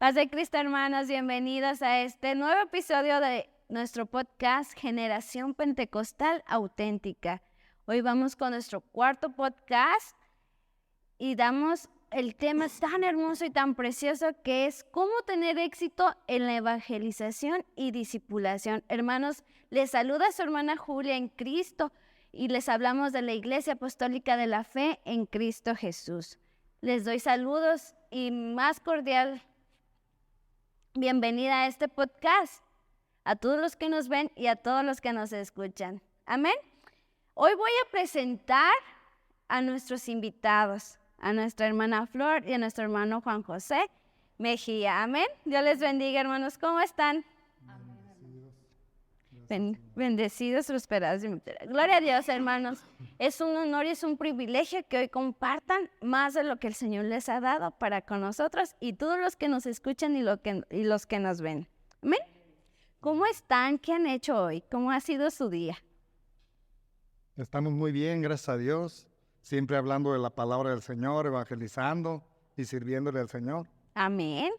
Paz de Cristo, hermanos, bienvenidos a este nuevo episodio de nuestro podcast Generación Pentecostal Auténtica. Hoy vamos con nuestro cuarto podcast y damos el tema tan hermoso y tan precioso que es cómo tener éxito en la evangelización y discipulación. Hermanos, les saluda su hermana Julia en Cristo y les hablamos de la Iglesia Apostólica de la Fe en Cristo Jesús. Les doy saludos y más cordial bienvenida a este podcast, a todos los que nos ven y a todos los que nos escuchan. Amén. Hoy voy a presentar a nuestros invitados, a nuestra hermana Flor y a nuestro hermano Juan José Mejía. Amén. Dios les bendiga, hermanos. ¿Cómo están? Bendecidos, prosperados y multiplicados. Gloria a Dios, hermanos. Es un honor y es un privilegio que hoy compartan más de lo que el Señor les ha dado para con nosotros y todos los que nos escuchan y los que nos ven. ¿Amén? ¿Cómo están? ¿Qué han hecho hoy? ¿Cómo ha sido su día? Estamos muy bien, gracias a Dios. Siempre hablando de la palabra del Señor, evangelizando y sirviéndole al Señor. Amén.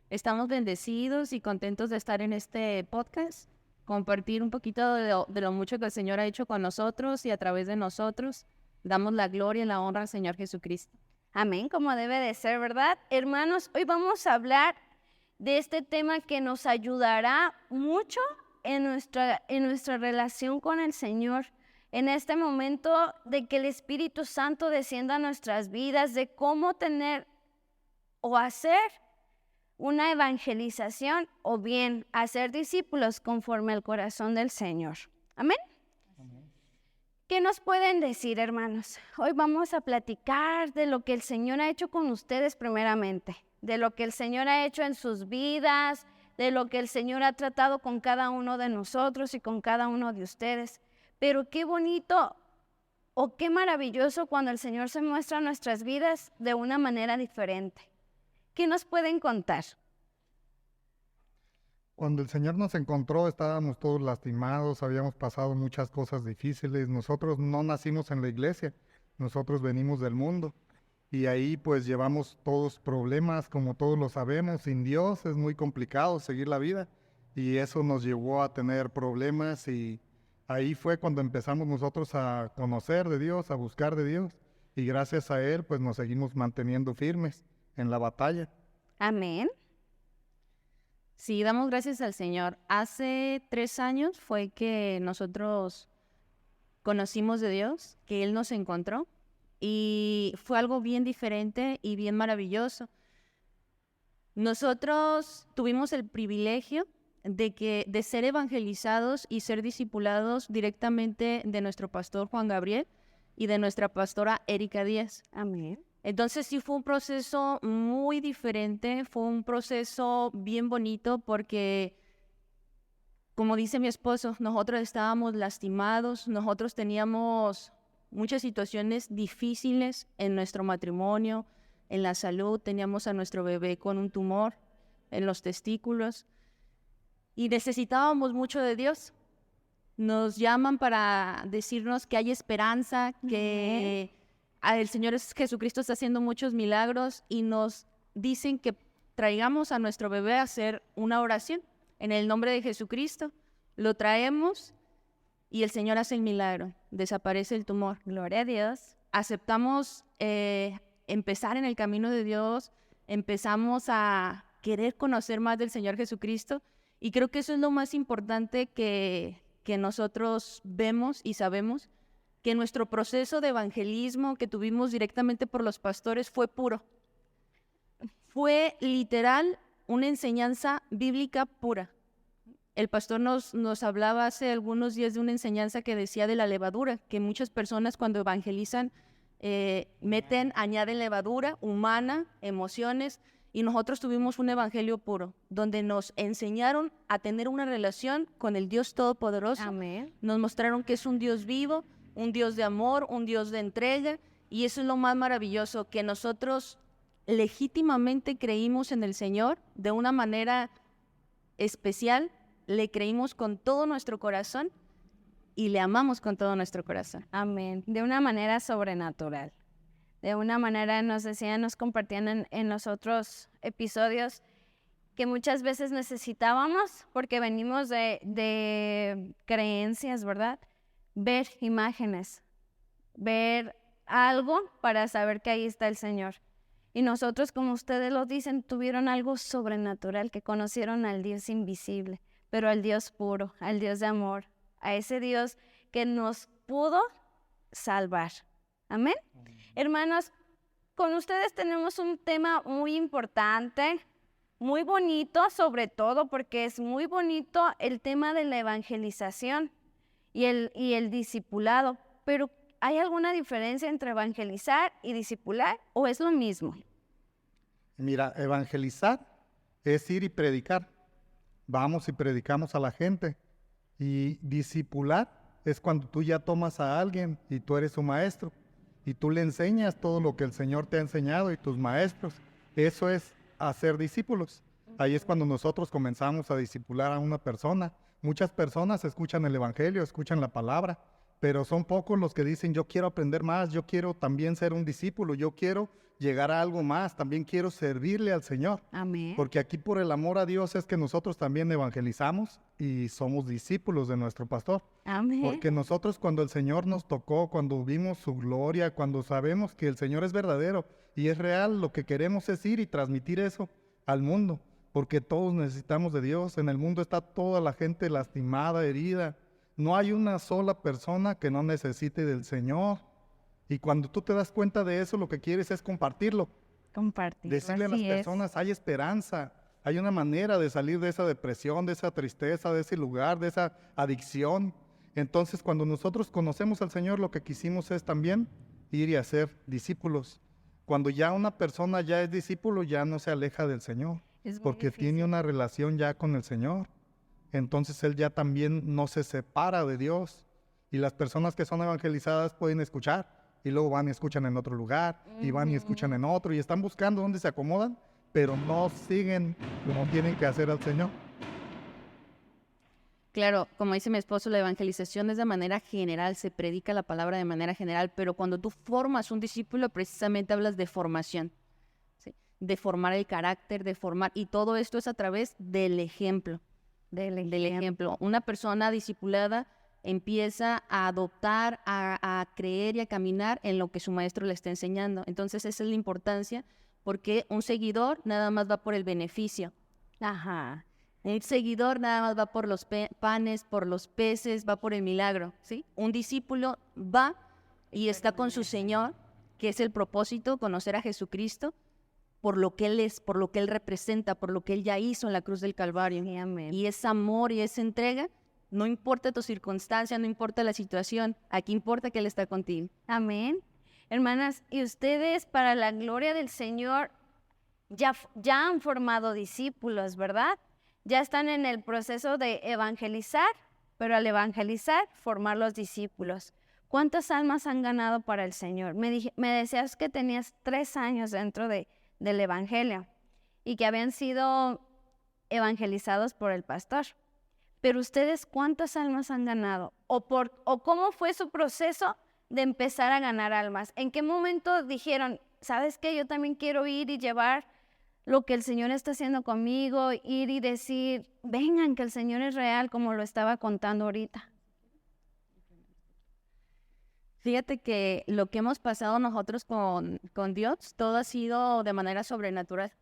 Estamos bendecidos y contentos de estar en este podcast, compartir un poquito de lo mucho que el Señor ha hecho con nosotros y a través de nosotros. Damos la gloria y la honra al Señor Jesucristo. Amén, como debe de ser, ¿verdad? Hermanos, hoy vamos a hablar de este tema que nos ayudará mucho en nuestra relación con el Señor. En este momento de que el Espíritu Santo descienda a nuestras vidas, de cómo tener o hacer una evangelización o bien hacer discípulos conforme al corazón del Señor. Amén. Amén. ¿Qué nos pueden decir, hermanos? Hoy vamos a platicar de lo que el Señor ha hecho con ustedes primeramente, de lo que el Señor ha hecho en sus vidas, de lo que el Señor ha tratado con cada uno de nosotros y con cada uno de ustedes. Pero qué bonito o qué maravilloso cuando el Señor se muestra en nuestras vidas de una manera diferente. ¿Qué nos pueden contar? Cuando el Señor nos encontró, estábamos todos lastimados, habíamos pasado muchas cosas difíciles. Nosotros no nacimos en la iglesia, nosotros venimos del mundo. Y ahí pues llevamos todos problemas, como todos lo sabemos. Sin Dios es muy complicado seguir la vida. Y eso nos llevó a tener problemas y ahí fue cuando empezamos nosotros a conocer de Dios, a buscar de Dios. Y gracias a Él pues nos seguimos manteniendo firmes en la batalla. Amén. Sí, damos gracias al Señor. Hace 3 años fue que nosotros conocimos de Dios, que Él nos encontró y fue algo bien diferente y bien maravilloso. Nosotros tuvimos el privilegio de ser evangelizados y ser discipulados directamente de nuestro pastor Juan Gabriel y de nuestra pastora Erika Díaz. Amén. Entonces sí fue un proceso muy diferente, fue un proceso bien bonito porque, como dice mi esposo, nosotros estábamos lastimados, nosotros teníamos muchas situaciones difíciles en nuestro matrimonio, en la salud, teníamos a nuestro bebé con un tumor en los testículos y necesitábamos mucho de Dios. Nos llaman para decirnos que hay esperanza, que el Señor Jesucristo está haciendo muchos milagros y nos dicen que traigamos a nuestro bebé a hacer una oración en el nombre de Jesucristo. Lo traemos y el Señor hace el milagro, desaparece el tumor. Gloria a Dios. Aceptamos empezar en el camino de Dios, empezamos a querer conocer más del Señor Jesucristo y creo que eso es lo más importante que nosotros vemos y sabemos, que nuestro proceso de evangelismo que tuvimos directamente por los pastores fue puro. Fue literal una enseñanza bíblica pura. El pastor nos hablaba hace algunos días de una enseñanza que decía de la levadura, que muchas personas cuando evangelizan añaden levadura humana, emociones, y nosotros tuvimos un evangelio puro, donde nos enseñaron a tener una relación con el Dios Todopoderoso. Amén. Nos mostraron que es un Dios vivo, un Dios de amor, un Dios de entrega, y eso es lo más maravilloso, que nosotros legítimamente creímos en el Señor de una manera especial, le creímos con todo nuestro corazón y le amamos con todo nuestro corazón. Amén. De una manera sobrenatural. De una manera nos compartían en los otros episodios que muchas veces necesitábamos, porque venimos de creencias, ¿verdad? Ver imágenes, ver algo para saber que ahí está el Señor. Y nosotros, como ustedes lo dicen, tuvieron algo sobrenatural, que conocieron al Dios invisible, pero al Dios puro, al Dios de amor, a ese Dios que nos pudo salvar. Amén. Hermanos, con ustedes tenemos un tema muy importante, muy bonito, sobre todo porque es muy bonito el tema de la evangelización y el discipulado. Pero, ¿hay alguna diferencia entre evangelizar y discipular o es lo mismo? Mira, evangelizar es ir y predicar. Vamos y predicamos a la gente. Y discipular es cuando tú ya tomas a alguien y tú eres su maestro. Y tú le enseñas todo lo que el Señor te ha enseñado y tus maestros. Eso es hacer discípulos. Ahí es cuando nosotros comenzamos a discipular a una persona. Muchas personas escuchan el Evangelio, escuchan la palabra, pero son pocos los que dicen, yo quiero aprender más, yo quiero también ser un discípulo, yo quiero llegar a algo más, también quiero servirle al Señor. Amén. Porque aquí por el amor a Dios es que nosotros también evangelizamos y somos discípulos de nuestro pastor. Amén. Porque nosotros cuando el Señor nos tocó, cuando vimos su gloria, cuando sabemos que el Señor es verdadero y es real, lo que queremos es ir y transmitir eso al mundo. Porque todos necesitamos de Dios. En el mundo está toda la gente lastimada, herida. No hay una sola persona que no necesite del Señor. Y cuando tú te das cuenta de eso, lo que quieres es compartirlo. Compartir. Decirle a las personas, hay esperanza, hay una manera de salir de esa depresión, de esa tristeza, de ese lugar, de esa adicción. Entonces, cuando nosotros conocemos al Señor, lo que quisimos es también ir y hacer discípulos. Cuando ya una persona ya es discípulo, ya no se aleja del Señor, Es muy porque difícil. tiene una relación ya con el Señor. Entonces, él ya también no se separa de Dios. Y las personas que son evangelizadas pueden escuchar, y luego van y escuchan en otro lugar, y van y escuchan en otro, y están buscando dónde se acomodan, pero no siguen como tienen que hacer al Señor. Claro, como dice mi esposo, la evangelización es de manera general, se predica la palabra de manera general, pero cuando tú formas un discípulo, precisamente hablas de formación, ¿sí? De formar el carácter, de formar, y todo esto es a través del ejemplo. Del ejemplo. Una persona discipulada empieza a adoptar, a creer y a caminar en lo que su maestro le está enseñando. Entonces esa es la importancia, porque un seguidor nada más va por el beneficio. Ajá. Un seguidor nada más va por los panes, por los peces, va por el milagro, ¿sí? Un discípulo va y está con su Señor, que es el propósito, conocer a Jesucristo, por lo que Él es, por lo que Él representa, por lo que Él ya hizo en la cruz del Calvario. Sí, amén. Y ese amor y esa entrega, no importa tu circunstancia, no importa la situación, aquí importa que Él está contigo. Amén. Hermanas, y ustedes para la gloria del Señor ya han formado discípulos, ¿verdad? Ya están en el proceso de evangelizar, pero al evangelizar, formar los discípulos. ¿Cuántas almas han ganado para el Señor? Me decías que tenías 3 años dentro del Evangelio y que habían sido evangelizados por el pastor. Pero ustedes, ¿cuántas almas han ganado? ¿O cómo fue su proceso de empezar a ganar almas? ¿En qué momento dijeron, sabes qué, yo también quiero ir y llevar lo que el Señor está haciendo conmigo, ir y decir, vengan, que el Señor es real, como lo estaba contando ahorita? Fíjate que lo que hemos pasado nosotros con Dios, todo ha sido de manera sobrenatural.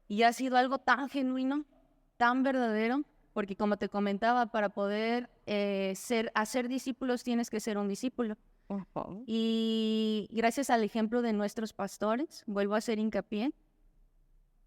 Y ha sido algo tan genuino, tan verdadero, porque como te comentaba, para poder hacer discípulos tienes que ser un discípulo. Y gracias al ejemplo de nuestros pastores, vuelvo a hacer hincapié,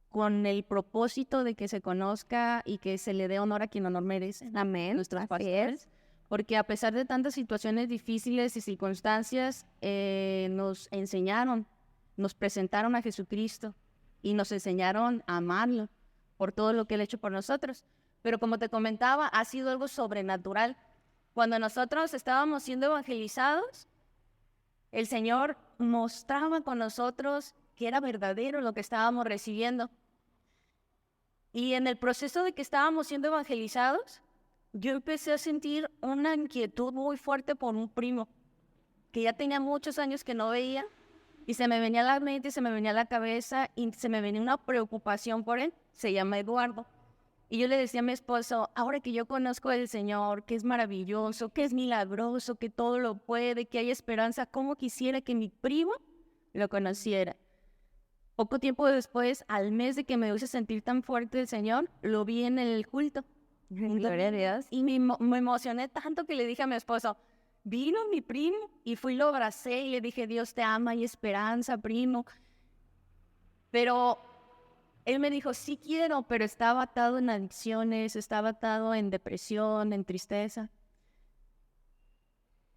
con el propósito de que se conozca y que se le dé honor a quien honor merece. Amén. Nuestros Así pastores. es. Porque a pesar de tantas situaciones difíciles y circunstancias, nos enseñaron, nos presentaron a Jesucristo y nos enseñaron a amarlo por todo lo que Él ha hecho por nosotros. Pero como te comentaba, ha sido algo sobrenatural. Cuando nosotros estábamos siendo evangelizados, el Señor mostraba con nosotros que era verdadero lo que estábamos recibiendo. Y en el proceso de que estábamos siendo evangelizados, yo empecé a sentir una inquietud muy fuerte por un primo que ya tenía muchos años que no veía Y se me venía a la mente, se me venía a la cabeza y se me venía una preocupación por él. Se llama Eduardo. Y yo le decía a mi esposo, ahora que yo conozco al Señor, que es maravilloso, que es milagroso, que todo lo puede, que hay esperanza, ¿cómo quisiera que mi primo lo conociera? Poco tiempo después, al mes de que me hice sentir tan fuerte el Señor, lo vi en el culto. Gloria a Dios. Y me emocioné tanto que le dije a mi esposo, vino mi primo, y fui, lo abracé y le dije, Dios te ama, hay esperanza, primo. Pero él me dijo, sí quiero, pero estaba atado en adicciones, estaba atado en depresión, en tristeza.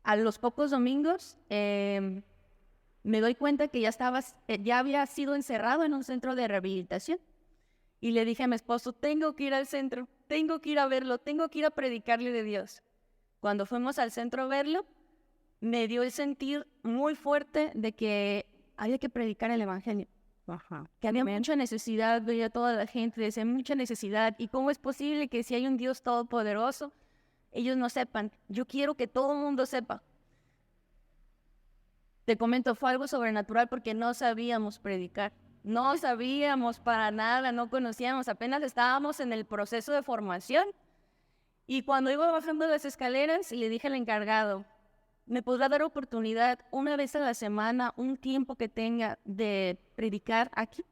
A los pocos domingos me doy cuenta que ya había sido encerrado en un centro de rehabilitación. Y le dije a mi esposo, tengo que ir al centro, tengo que ir a verlo, tengo que ir a predicarle de Dios. Cuando fuimos al centro a verlo, me dio el sentir muy fuerte de que había que predicar el evangelio. Ajá. Que había mucha necesidad, veía toda la gente, decía mucha necesidad. ¿Y cómo es posible que si hay un Dios todopoderoso, ellos no sepan? Yo quiero que todo el mundo sepa. Te comento, fue algo sobrenatural porque no sabíamos predicar. No sabíamos para nada, no conocíamos, apenas estábamos en el proceso de formación. Y cuando iba bajando las escaleras, le dije al encargado, ¿me podrá dar oportunidad una vez a la semana, un tiempo que tenga de predicar aquí?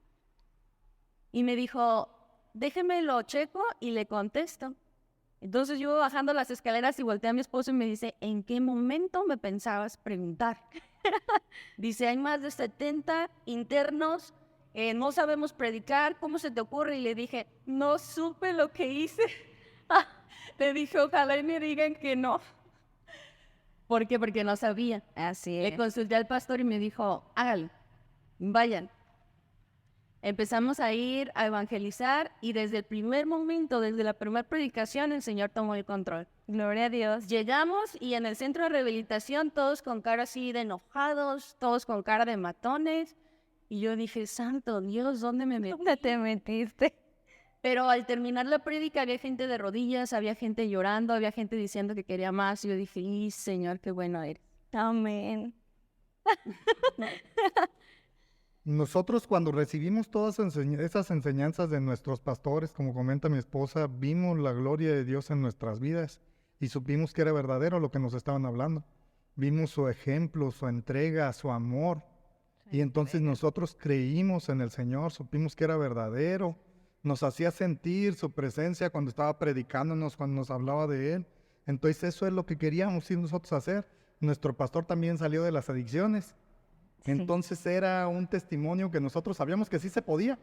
Y me dijo, déjeme lo checo y le contesto. Entonces yo iba bajando las escaleras y volteé a mi esposo y me dice, ¿en qué momento me pensabas preguntar? Dice, hay más de 70 internos, no sabemos predicar, ¿cómo se te ocurre? Y le dije, no supe lo que hice. Le dije, ojalá y me digan que no. ¿Por qué? Porque no sabía. Así Le es. consulté al pastor y me dijo, hágalo, vayan. Empezamos a ir a evangelizar y desde el primer momento, desde la primera predicación, el Señor tomó el control. Gloria a Dios. Llegamos y en el centro de rehabilitación todos con cara así de enojados, todos con cara de matones. Y yo dije, santo Dios, ¿dónde me metí? ¿Dónde te metiste? Pero al terminar la prédica había gente de rodillas, había gente llorando, había gente diciendo que quería más. Y yo dije, ¡y Señor, qué bueno eres! Amén. Nosotros cuando recibimos todas esas enseñanzas de nuestros pastores, como comenta mi esposa, vimos la gloria de Dios en nuestras vidas y supimos que era verdadero lo que nos estaban hablando. Vimos su ejemplo, su entrega, su amor. Y entonces nosotros creímos en el Señor, supimos que era verdadero. Nos hacía sentir su presencia cuando estaba predicándonos, cuando nos hablaba de Él. Entonces eso es lo que queríamos ir nosotros a hacer. Nuestro pastor también salió de las adicciones. Sí. Entonces era un testimonio que nosotros sabíamos que sí se podía.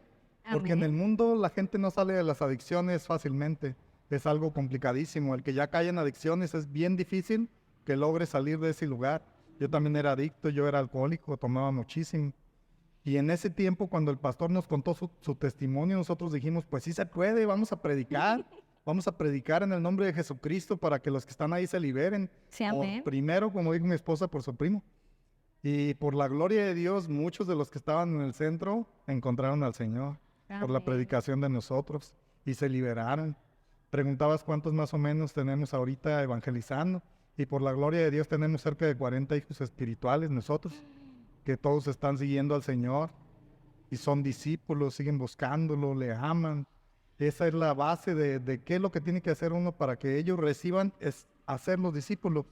Porque en Amén. el mundo la gente no sale de las adicciones fácilmente. Es algo complicadísimo. El que ya cae en adicciones es bien difícil que logre salir de ese lugar. Yo también era adicto, yo era alcohólico, tomaba muchísimo. Y en ese tiempo, cuando el pastor nos contó su testimonio, nosotros dijimos, pues sí se puede, vamos a predicar en el nombre de Jesucristo para que los que están ahí se liberen. Sí, amén. Primero, como dijo mi esposa, por su primo. Y por la gloria de Dios, muchos de los que estaban en el centro encontraron al Señor por la Amén. predicación de nosotros y se liberaron. Preguntabas cuántos más o menos tenemos ahorita evangelizando. Y por la gloria de Dios tenemos cerca de 40 hijos espirituales nosotros, que todos están siguiendo al Señor y son discípulos, siguen buscándolo, le aman. Esa es la base de qué es lo que tiene que hacer uno para que ellos reciban, es hacer los discípulos,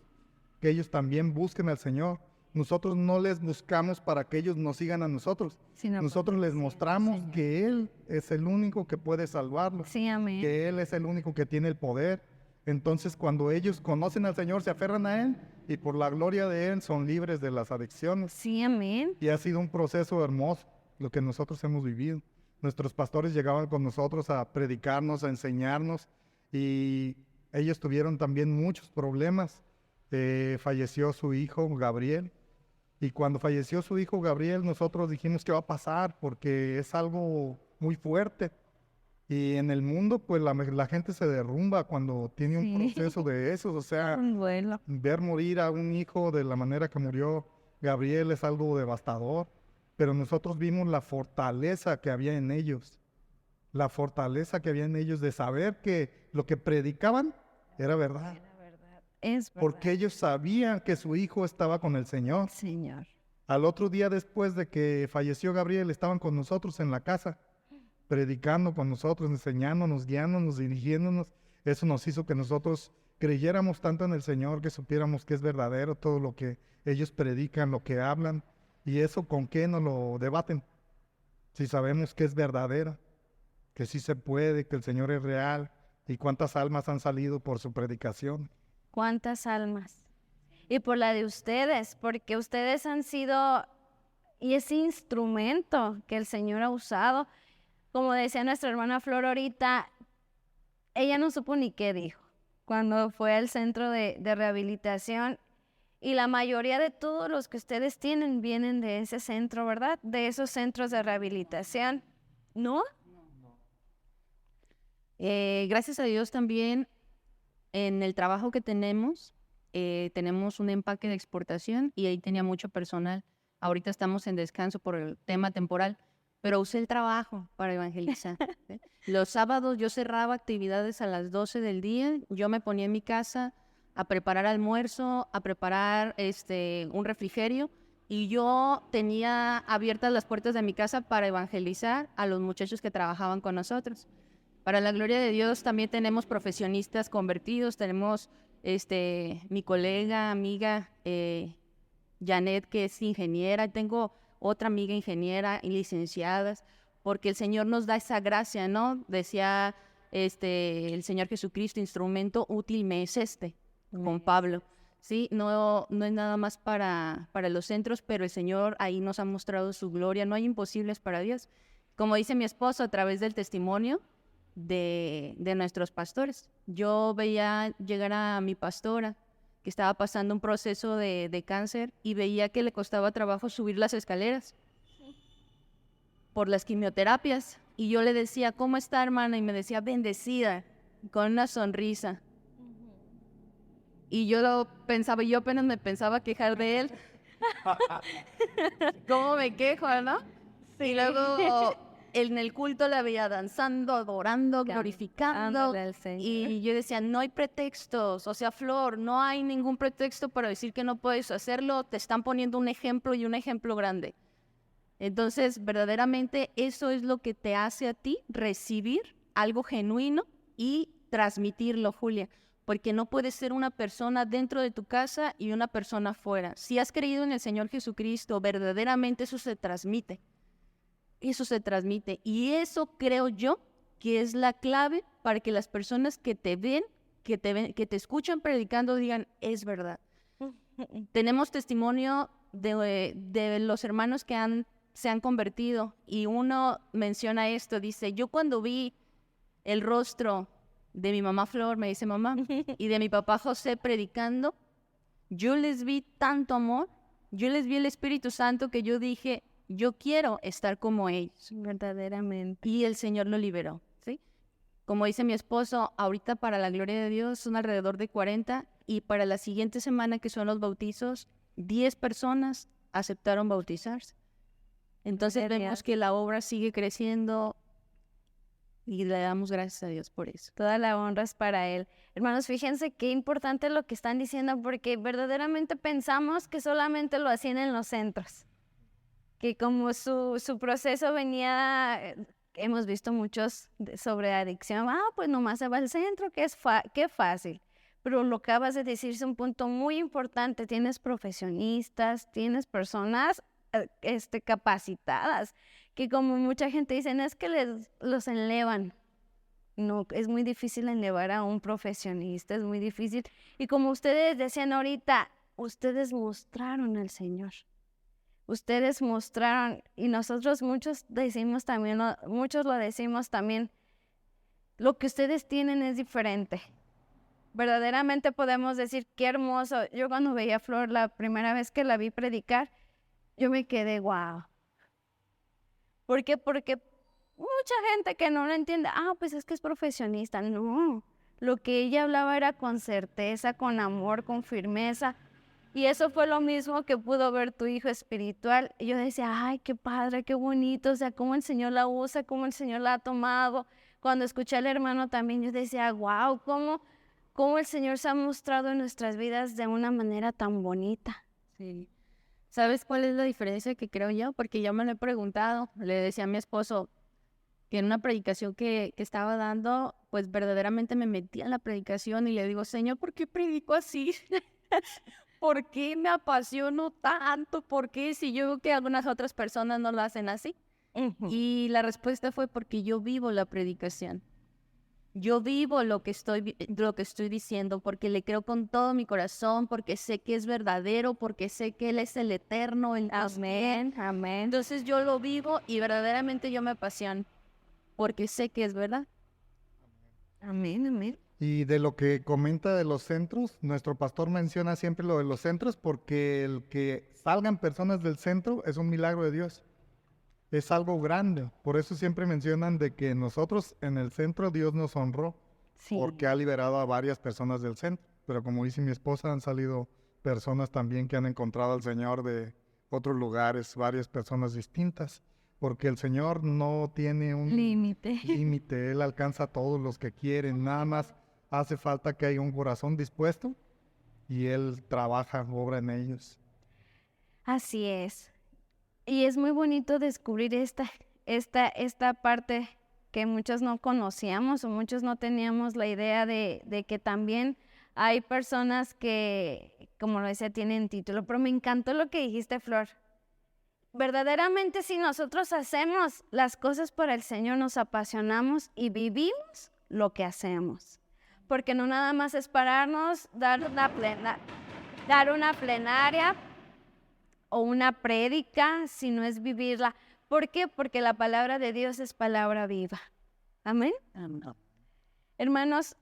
que ellos también busquen al Señor. Nosotros no les buscamos para que ellos nos sigan a nosotros. Sino Nosotros les mostramos que Él es el único que puede salvarlos, Sí, amén. que Él es el único que tiene el poder. Entonces, cuando ellos conocen al Señor, se aferran a Él y por la gloria de Él son libres de las adicciones. Sí, amén. Y ha sido un proceso hermoso lo que nosotros hemos vivido. Nuestros pastores llegaban con nosotros a predicarnos, a enseñarnos y ellos tuvieron también muchos problemas. Falleció su hijo Gabriel y cuando falleció su hijo Gabriel nosotros dijimos qué va a pasar porque es algo muy fuerte. Y en el mundo, pues la gente se derrumba cuando tiene un Sí. proceso de esos. O sea, Un duelo. ver morir a un hijo de la manera que murió Gabriel es algo devastador. Pero nosotros vimos la fortaleza que había en ellos. La fortaleza que había en ellos de saber que lo que predicaban era verdad. La verdad. Es verdad. Porque ellos sabían que su hijo estaba con el Señor. Señor. Al otro día después de que falleció Gabriel, estaban con nosotros en la casa, predicando con nosotros, enseñándonos, guiándonos, dirigiéndonos. Eso nos hizo que nosotros creyéramos tanto en el Señor, que supiéramos que es verdadero todo lo que ellos predican, lo que hablan. ¿Y eso con qué nos lo debaten? Si sabemos que es verdadero, que sí se puede, que el Señor es real, y cuántas almas han salido por su predicación. ¿Cuántas almas? Y por la de ustedes, porque ustedes han sido, y ese instrumento que el Señor ha usado, como decía nuestra hermana Flor ahorita, ella no supo ni qué dijo cuando fue al centro de rehabilitación, y la mayoría de todos los que ustedes tienen vienen de ese centro, ¿verdad? De esos centros de rehabilitación, ¿no? Gracias a Dios también en el trabajo que tenemos un empaque de exportación y ahí tenía mucho personal. Ahorita estamos en descanso por el tema temporal, pero usé el trabajo para evangelizar. ¿Sí? Los sábados yo cerraba actividades a las 12 del día, yo me ponía en mi casa a preparar almuerzo, a preparar un refrigerio, y yo tenía abiertas las puertas de mi casa para evangelizar a los muchachos que trabajaban con nosotros. Para la gloria de Dios también tenemos profesionistas convertidos, tenemos mi colega, amiga Janet, que es ingeniera, tengo otra amiga ingeniera y licenciadas, porque el Señor nos da esa gracia, ¿no? Decía el Señor Jesucristo, instrumento útil me es con Pablo. Sí, no es nada más para los centros, pero el Señor ahí nos ha mostrado su gloria, no hay imposibles para Dios. Como dice mi esposo, a través del testimonio de nuestros pastores. Yo veía llegar a mi pastora que estaba pasando un proceso de cáncer y veía que le costaba trabajo subir las escaleras por las quimioterapias. Y yo le decía, ¿cómo está, hermana? Y me decía, bendecida, con una sonrisa. Y yo apenas me pensaba quejar de él. ¿Cómo me quejo, no? Sí. Y luego en el culto la veía danzando, adorando, glorificando. Y yo decía, no hay pretextos. O sea, Flor, no hay ningún pretexto para decir que no puedes hacerlo. Te están poniendo un ejemplo y un ejemplo grande. Entonces, verdaderamente eso es lo que te hace a ti recibir algo genuino y transmitirlo, Julia. Porque no puedes ser una persona dentro de tu casa y una persona afuera. Si has creído en el Señor Jesucristo, verdaderamente eso se transmite. Eso se transmite. Y eso creo yo que es la clave para que las personas que te ven, que te escuchan predicando, digan, es verdad. Tenemos testimonio de los hermanos que se han convertido. Y uno menciona esto, dice, yo cuando vi el rostro de mi mamá Flor, me dice mamá, y de mi papá José predicando, yo les vi tanto amor, yo les vi el Espíritu Santo que yo dije, yo quiero estar como ellos. Verdaderamente. Y el Señor lo liberó, ¿sí? Como dice mi esposo, ahorita para la gloria de Dios son alrededor de 40 y para la siguiente semana que son los bautizos, 10 personas aceptaron bautizarse. Entonces vemos que la obra sigue creciendo y le damos gracias a Dios por eso. Toda la honra es para Él. Hermanos, fíjense qué importante lo que están diciendo, porque verdaderamente pensamos que solamente lo hacían en los centros. Que como su proceso venía, hemos visto muchos sobre adicción, pues nomás se va al centro, qué fácil. Pero lo que acabas de decir es un punto muy importante. Tienes profesionistas, tienes personas capacitadas, que como mucha gente dice, no es que los enlevan. No, es muy difícil enlevar a un profesionista, es muy difícil. Y como ustedes decían ahorita, ustedes mostraron al Señor. Ustedes mostraron, y nosotros muchos lo decimos también, lo que ustedes tienen es diferente. Verdaderamente podemos decir, qué hermoso. Yo cuando veía a Flor la primera vez que la vi predicar, yo me quedé, wow. ¿Por qué? Porque mucha gente que no lo entiende, pues es que es profesionista. No, lo que ella hablaba era con certeza, con amor, con firmeza. Y eso fue lo mismo que pudo ver tu hijo espiritual. Y yo decía, ay, qué padre, qué bonito, o sea, cómo el Señor la usa, cómo el Señor la ha tomado. Cuando escuché al hermano también, yo decía, wow, cómo el Señor se ha mostrado en nuestras vidas de una manera tan bonita. Sí. ¿Sabes cuál es la diferencia que creo yo? Porque yo me lo he preguntado. Le decía a mi esposo que en una predicación que estaba dando, pues verdaderamente me metí en la predicación y le digo, Señor, ¿por qué predico así? ¿Por qué me apasiono tanto? ¿Por qué si yo veo que algunas otras personas no lo hacen así? Y la respuesta fue porque yo vivo la predicación. Yo vivo lo que estoy diciendo, porque le creo con todo mi corazón, porque sé que es verdadero, porque sé que Él es el eterno, el Dios. Amén, amén. Entonces yo lo vivo y verdaderamente yo me apasiono, porque sé que es verdad. Amén, amén. Y de lo que comenta de los centros, nuestro pastor menciona siempre lo de los centros porque el que salgan personas del centro es un milagro de Dios. Es algo grande. Por eso siempre mencionan de que nosotros en el centro Dios nos honró Sí. porque ha liberado a varias personas del centro. Pero como dice mi esposa, han salido personas también que han encontrado al Señor de otros lugares, varias personas distintas. Porque el Señor no tiene un Límite. límite, Él alcanza a todos los que quieren. Nada más hace falta que haya un corazón dispuesto y Él trabaja, obra en ellos. Así es. Y es muy bonito descubrir esta parte que muchos no conocíamos o muchos no teníamos la idea de que también hay personas que, como lo decía, tienen título. Pero me encantó lo que dijiste, Flor. Verdaderamente, si nosotros hacemos las cosas por el Señor, nos apasionamos y vivimos lo que hacemos. Porque no nada más es pararnos, dar una plenaria o una prédica, sino es vivirla. ¿Por qué? Porque la palabra de Dios es palabra viva. Amén. Hermanos,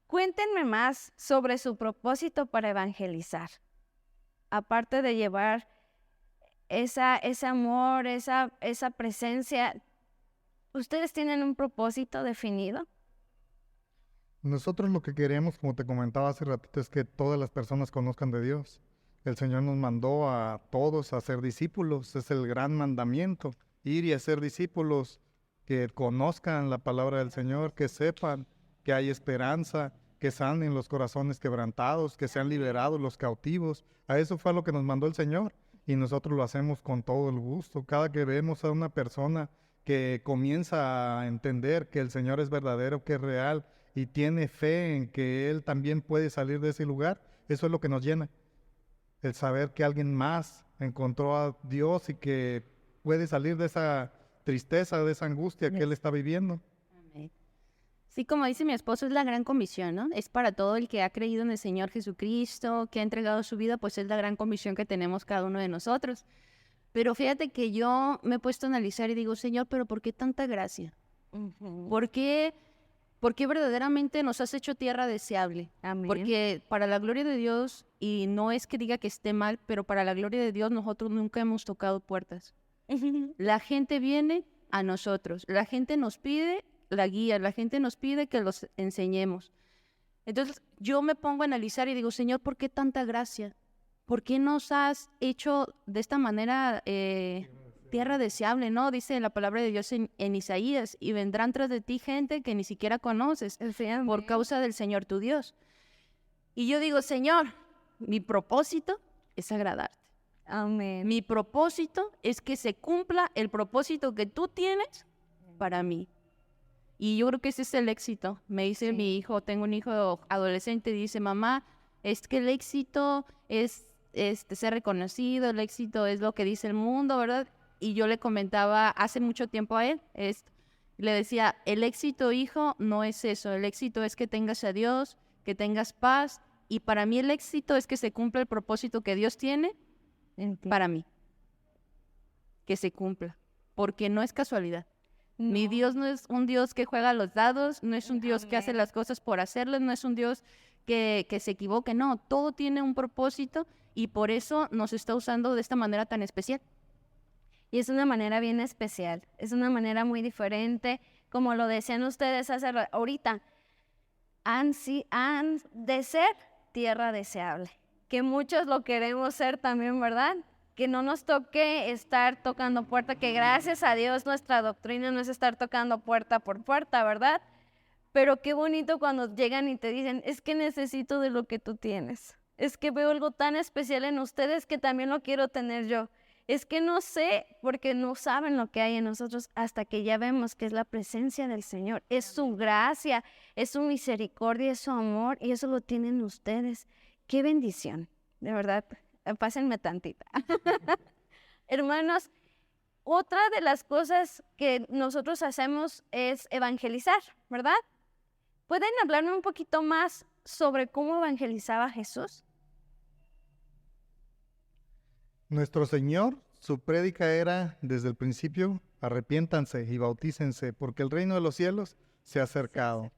cuéntenme más sobre su propósito para evangelizar. Aparte de llevar ese amor, esa presencia, ¿ustedes tienen un propósito definido? Nosotros lo que queremos, como te comentaba hace ratito, es que todas las personas conozcan de Dios. El Señor nos mandó a todos a ser discípulos, es el gran mandamiento, ir y hacer discípulos que conozcan la palabra del Señor, que sepan que hay esperanza, que sanen los corazones quebrantados, que sean liberados los cautivos. A eso fue a lo que nos mandó el Señor y nosotros lo hacemos con todo el gusto. Cada que vemos a una persona que comienza a entender que el Señor es verdadero, que es real y tiene fe en que Él también puede salir de ese lugar, eso es lo que nos llena. El saber que alguien más encontró a Dios y que puede salir de esa tristeza, de esa angustia que él está viviendo. Sí, como dice mi esposo, es la gran comisión, ¿no? Es para todo el que ha creído en el Señor Jesucristo, que ha entregado su vida, pues es la gran comisión que tenemos cada uno de nosotros. Pero fíjate que yo me he puesto a analizar y digo, Señor, ¿pero por qué tanta gracia? ¿Por qué verdaderamente nos has hecho tierra deseable? Amén. Porque para la gloria de Dios, y no es que diga que esté mal, pero para la gloria de Dios nosotros nunca hemos tocado puertas. La gente viene a nosotros, la gente nos pide la guía, la gente nos pide que los enseñemos. Entonces yo me pongo a analizar y digo, Señor, ¿por qué tanta gracia? ¿Por qué nos has hecho de esta manera tierra deseable, ¿no? Dice la palabra de Dios en Isaías, y vendrán tras de ti gente que ni siquiera conoces por causa del Señor tu Dios. Y yo digo, Señor, mi propósito es agradarte. Amén. Mi propósito es que se cumpla el propósito que tú tienes para mí. Y yo creo que ese es el éxito. Me dice mi hijo, tengo un hijo adolescente, dice, mamá, es que el éxito es ser reconocido, el éxito es lo que dice el mundo, ¿verdad? Y yo le comentaba hace mucho tiempo a él esto. Le decía, el éxito, hijo, no es eso. El éxito es que tengas a Dios, que tengas paz. Y para mí el éxito es que se cumpla el propósito que Dios tiene para mí. Que se cumpla. Porque no es casualidad. No. Mi Dios no es un Dios que juega los dados, no es un Dios que hace las cosas por hacerlas, no es un Dios que se equivoque. No, todo tiene un propósito y por eso nos está usando de esta manera tan especial. Y es una manera bien especial, es una manera muy diferente, como lo decían ustedes ahorita, han de ser tierra deseable, que muchos lo queremos ser también, ¿verdad? Que no nos toque estar tocando puerta, que gracias a Dios nuestra doctrina no es estar tocando puerta por puerta, ¿verdad? Pero qué bonito cuando llegan y te dicen, es que necesito de lo que tú tienes. Es que veo algo tan especial en ustedes que también lo quiero tener yo. Es que no sé, porque no saben lo que hay en nosotros hasta que ya vemos que es la presencia del Señor. Es su gracia, es su misericordia, es su amor, y eso lo tienen ustedes. ¡Qué bendición! De verdad, pásenme tantita. Hermanos, otra de las cosas que nosotros hacemos es evangelizar, ¿verdad? ¿Pueden hablarme un poquito más sobre cómo evangelizaba Jesús? Nuestro Señor, su prédica era desde el principio, arrepiéntanse y bautícense, porque el reino de los cielos se ha acercado.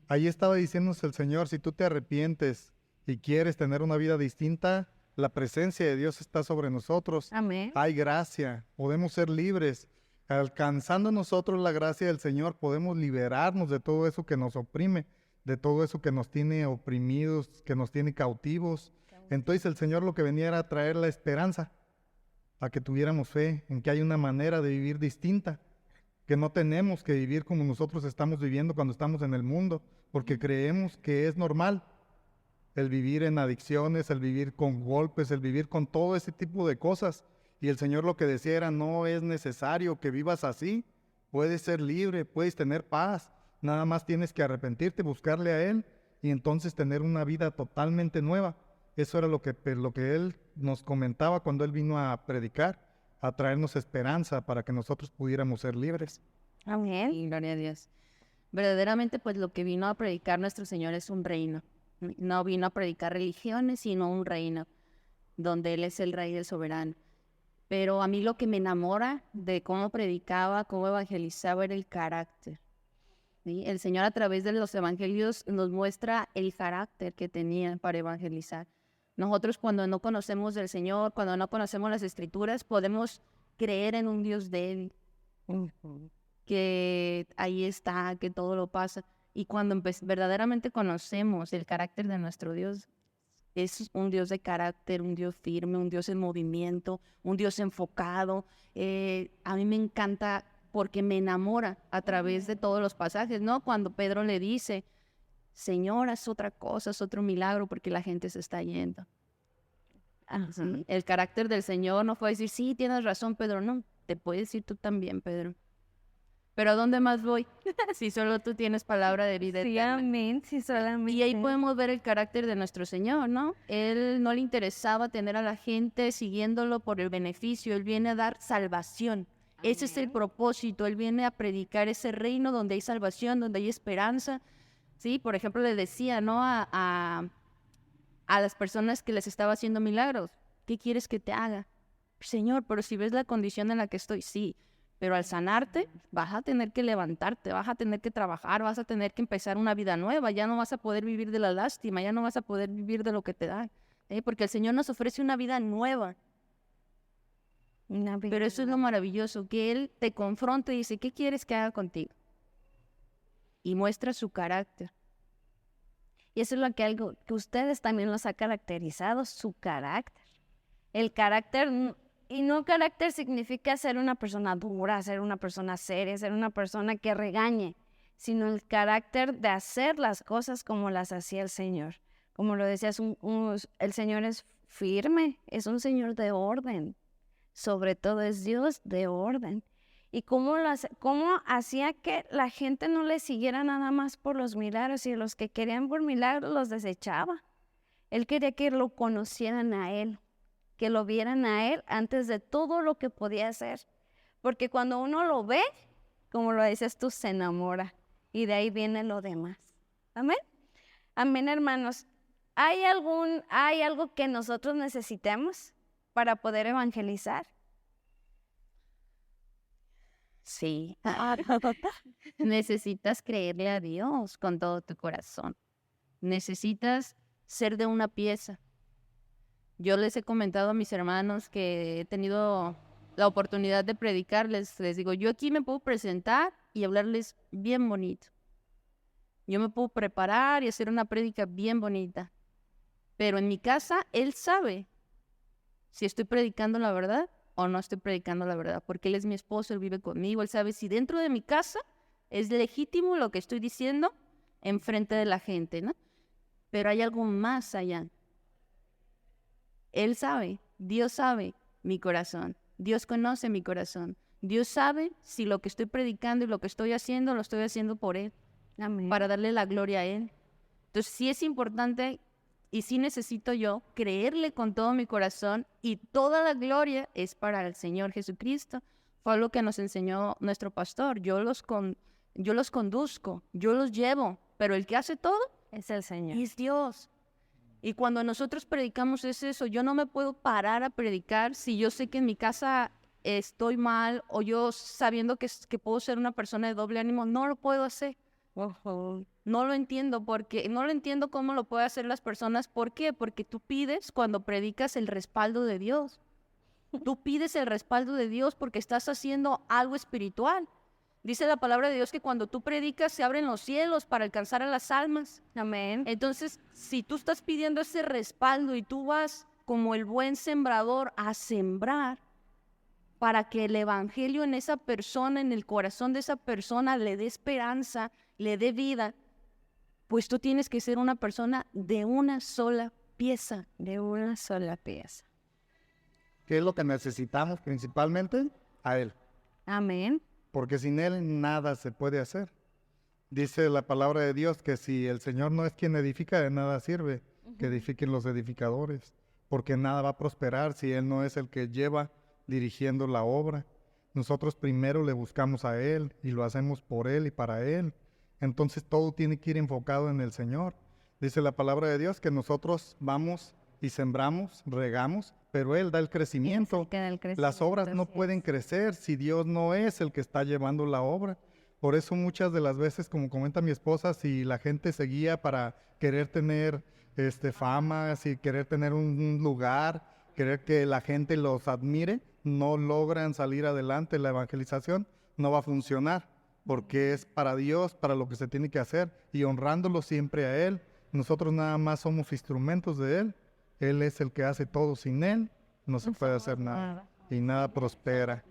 Ahí estaba diciéndonos el Señor, si tú te arrepientes y quieres tener una vida distinta, la presencia de Dios está sobre nosotros. Amén. Hay gracia, podemos ser libres. Alcanzando nosotros la gracia del Señor, podemos liberarnos de todo eso que nos oprime, de todo eso que nos tiene oprimidos, que nos tiene cautivos. Entonces el Señor lo que venía era traer la esperanza, a que tuviéramos fe en que hay una manera de vivir distinta, que no tenemos que vivir como nosotros estamos viviendo cuando estamos en el mundo, porque creemos que es normal el vivir en adicciones, el vivir con golpes, el vivir con todo ese tipo de cosas. Y el Señor lo que decía era, no es necesario que vivas así, puedes ser libre, puedes tener paz, nada más tienes que arrepentirte, buscarle a Él y entonces tener una vida totalmente nueva. Eso era lo que Él nos comentaba cuando Él vino a predicar, a traernos esperanza para que nosotros pudiéramos ser libres. Amén. Y gloria a Dios. Verdaderamente, pues lo que vino a predicar nuestro Señor es un reino. No vino a predicar religiones, sino un reino, donde Él es el Rey del soberano. Pero a mí lo que me enamora de cómo predicaba, cómo evangelizaba, era el carácter. ¿Sí? El Señor a través de los evangelios nos muestra el carácter que tenía para evangelizar. Nosotros cuando no conocemos del Señor, cuando no conocemos las Escrituras, podemos creer en un Dios débil, que ahí está, que todo lo pasa. Y cuando verdaderamente conocemos el carácter de nuestro Dios, es un Dios de carácter, un Dios firme, un Dios en movimiento, un Dios enfocado. A mí me encanta porque me enamora a través de todos los pasajes, ¿no? Cuando Pedro le dice, Señor, haz otra cosa, haz otro milagro porque la gente se está yendo. ¿Sí? El carácter del Señor no fue decir, sí, tienes razón, Pedro. No, te puedes decir tú también, Pedro. Pero ¿a dónde más voy? Si solo tú tienes palabra de vida Sí, eterna. amén, sí, solamente. Y ahí podemos ver el carácter de nuestro Señor, ¿no? Él no le interesaba tener a la gente siguiéndolo por el beneficio. Él viene a dar salvación. Ese es el propósito. Él viene a predicar ese reino donde hay salvación, donde hay esperanza. Sí, por ejemplo, le decía, ¿no? A las personas que les estaba haciendo milagros, ¿qué quieres que te haga? Señor, pero si ves la condición en la que estoy, sí. Pero al sanarte, vas a tener que levantarte, vas a tener que trabajar, vas a tener que empezar una vida nueva. Ya no vas a poder vivir de la lástima, ya no vas a poder vivir de lo que te da. Porque el Señor nos ofrece una vida nueva. Pero eso es lo maravilloso, que Él te confronta y dice, ¿qué quieres que haga contigo? Y muestra su carácter. Y eso es lo que algo que ustedes también los ha caracterizado, su carácter. El carácter, y no carácter significa ser una persona dura, ser una persona seria, ser una persona que regañe, sino el carácter de hacer las cosas como las hacía el Señor. Como lo decías, el Señor es firme, es un Señor de orden. Sobre todo es Dios de orden. Y cómo hacía que la gente no le siguiera nada más por los milagros, y los que querían por milagros los desechaba. Él quería que lo conocieran a Él, que lo vieran a Él antes de todo lo que podía hacer. Porque cuando uno lo ve, como lo dices tú, se enamora. Y de ahí viene lo demás. Amén. Amén, hermanos. ¿Hay algo que nosotros necesitemos para poder evangelizar? Sí. Necesitas creerle a Dios con todo tu corazón. Necesitas ser de una pieza. Yo les he comentado a mis hermanos que he tenido la oportunidad de predicarles. Les digo, yo aquí me puedo presentar y hablarles bien bonito. Yo me puedo preparar y hacer una prédica bien bonita. Pero en mi casa, Él sabe si estoy predicando la verdad o no estoy predicando la verdad, porque Él es mi esposo, Él vive conmigo, Él sabe si dentro de mi casa es legítimo lo que estoy diciendo enfrente de la gente, ¿no? Pero hay algo más allá. Él sabe, Dios sabe mi corazón, Dios conoce mi corazón, Dios sabe si lo que estoy predicando y lo que estoy haciendo, lo estoy haciendo por Él, Amén. para darle la gloria a Él. Entonces sí es importante y sí necesito yo creerle con todo mi corazón, y toda la gloria es para el Señor Jesucristo. Fue lo que nos enseñó nuestro pastor. Yo los conduzco, yo los llevo, pero el que hace todo Es el Señor. es Dios. Y cuando nosotros predicamos es eso. Yo no me puedo parar a predicar si yo sé que en mi casa estoy mal, o yo sabiendo que puedo ser una persona de doble ánimo. No lo puedo hacer. No lo entiendo, porque no lo entiendo cómo lo pueden hacer las personas. ¿Por qué? Porque tú pides, cuando predicas, el respaldo de Dios. Tú pides el respaldo de Dios porque estás haciendo algo espiritual. Dice la palabra de Dios que cuando tú predicas se abren los cielos para alcanzar a las almas. Amén. Entonces, si tú estás pidiendo ese respaldo y tú vas como el buen sembrador a sembrar para que el evangelio en esa persona, en el corazón de esa persona, le dé esperanza, le dé vida, pues tú tienes que ser una persona de una sola pieza. De una sola pieza. ¿Qué es lo que necesitamos principalmente? A Él. Amén. Porque sin Él nada se puede hacer. Dice la palabra de Dios que si el Señor no es quien edifica, de nada sirve que edifiquen los edificadores, porque nada va a prosperar si Él no es el que lleva dirigiendo la obra. Nosotros primero le buscamos a Él y lo hacemos por Él y para Él. Entonces todo tiene que ir enfocado en el Señor. Dice la palabra de Dios que nosotros vamos y sembramos, regamos, pero Él da el crecimiento. Que da el Las obras no crecimiento, pueden crecer si Dios no es el que está llevando la obra. Por eso muchas de las veces, como comenta mi esposa, si la gente se guía para querer tener fama, si querer tener un lugar, querer que la gente los admire, no logran salir adelante. La evangelización no va a funcionar porque es para Dios, para lo que se tiene que hacer, y honrándolo siempre a Él. Nosotros nada más somos instrumentos de Él. Él es el que hace todo. Sin Él no se puede hacer nada y nada prospera.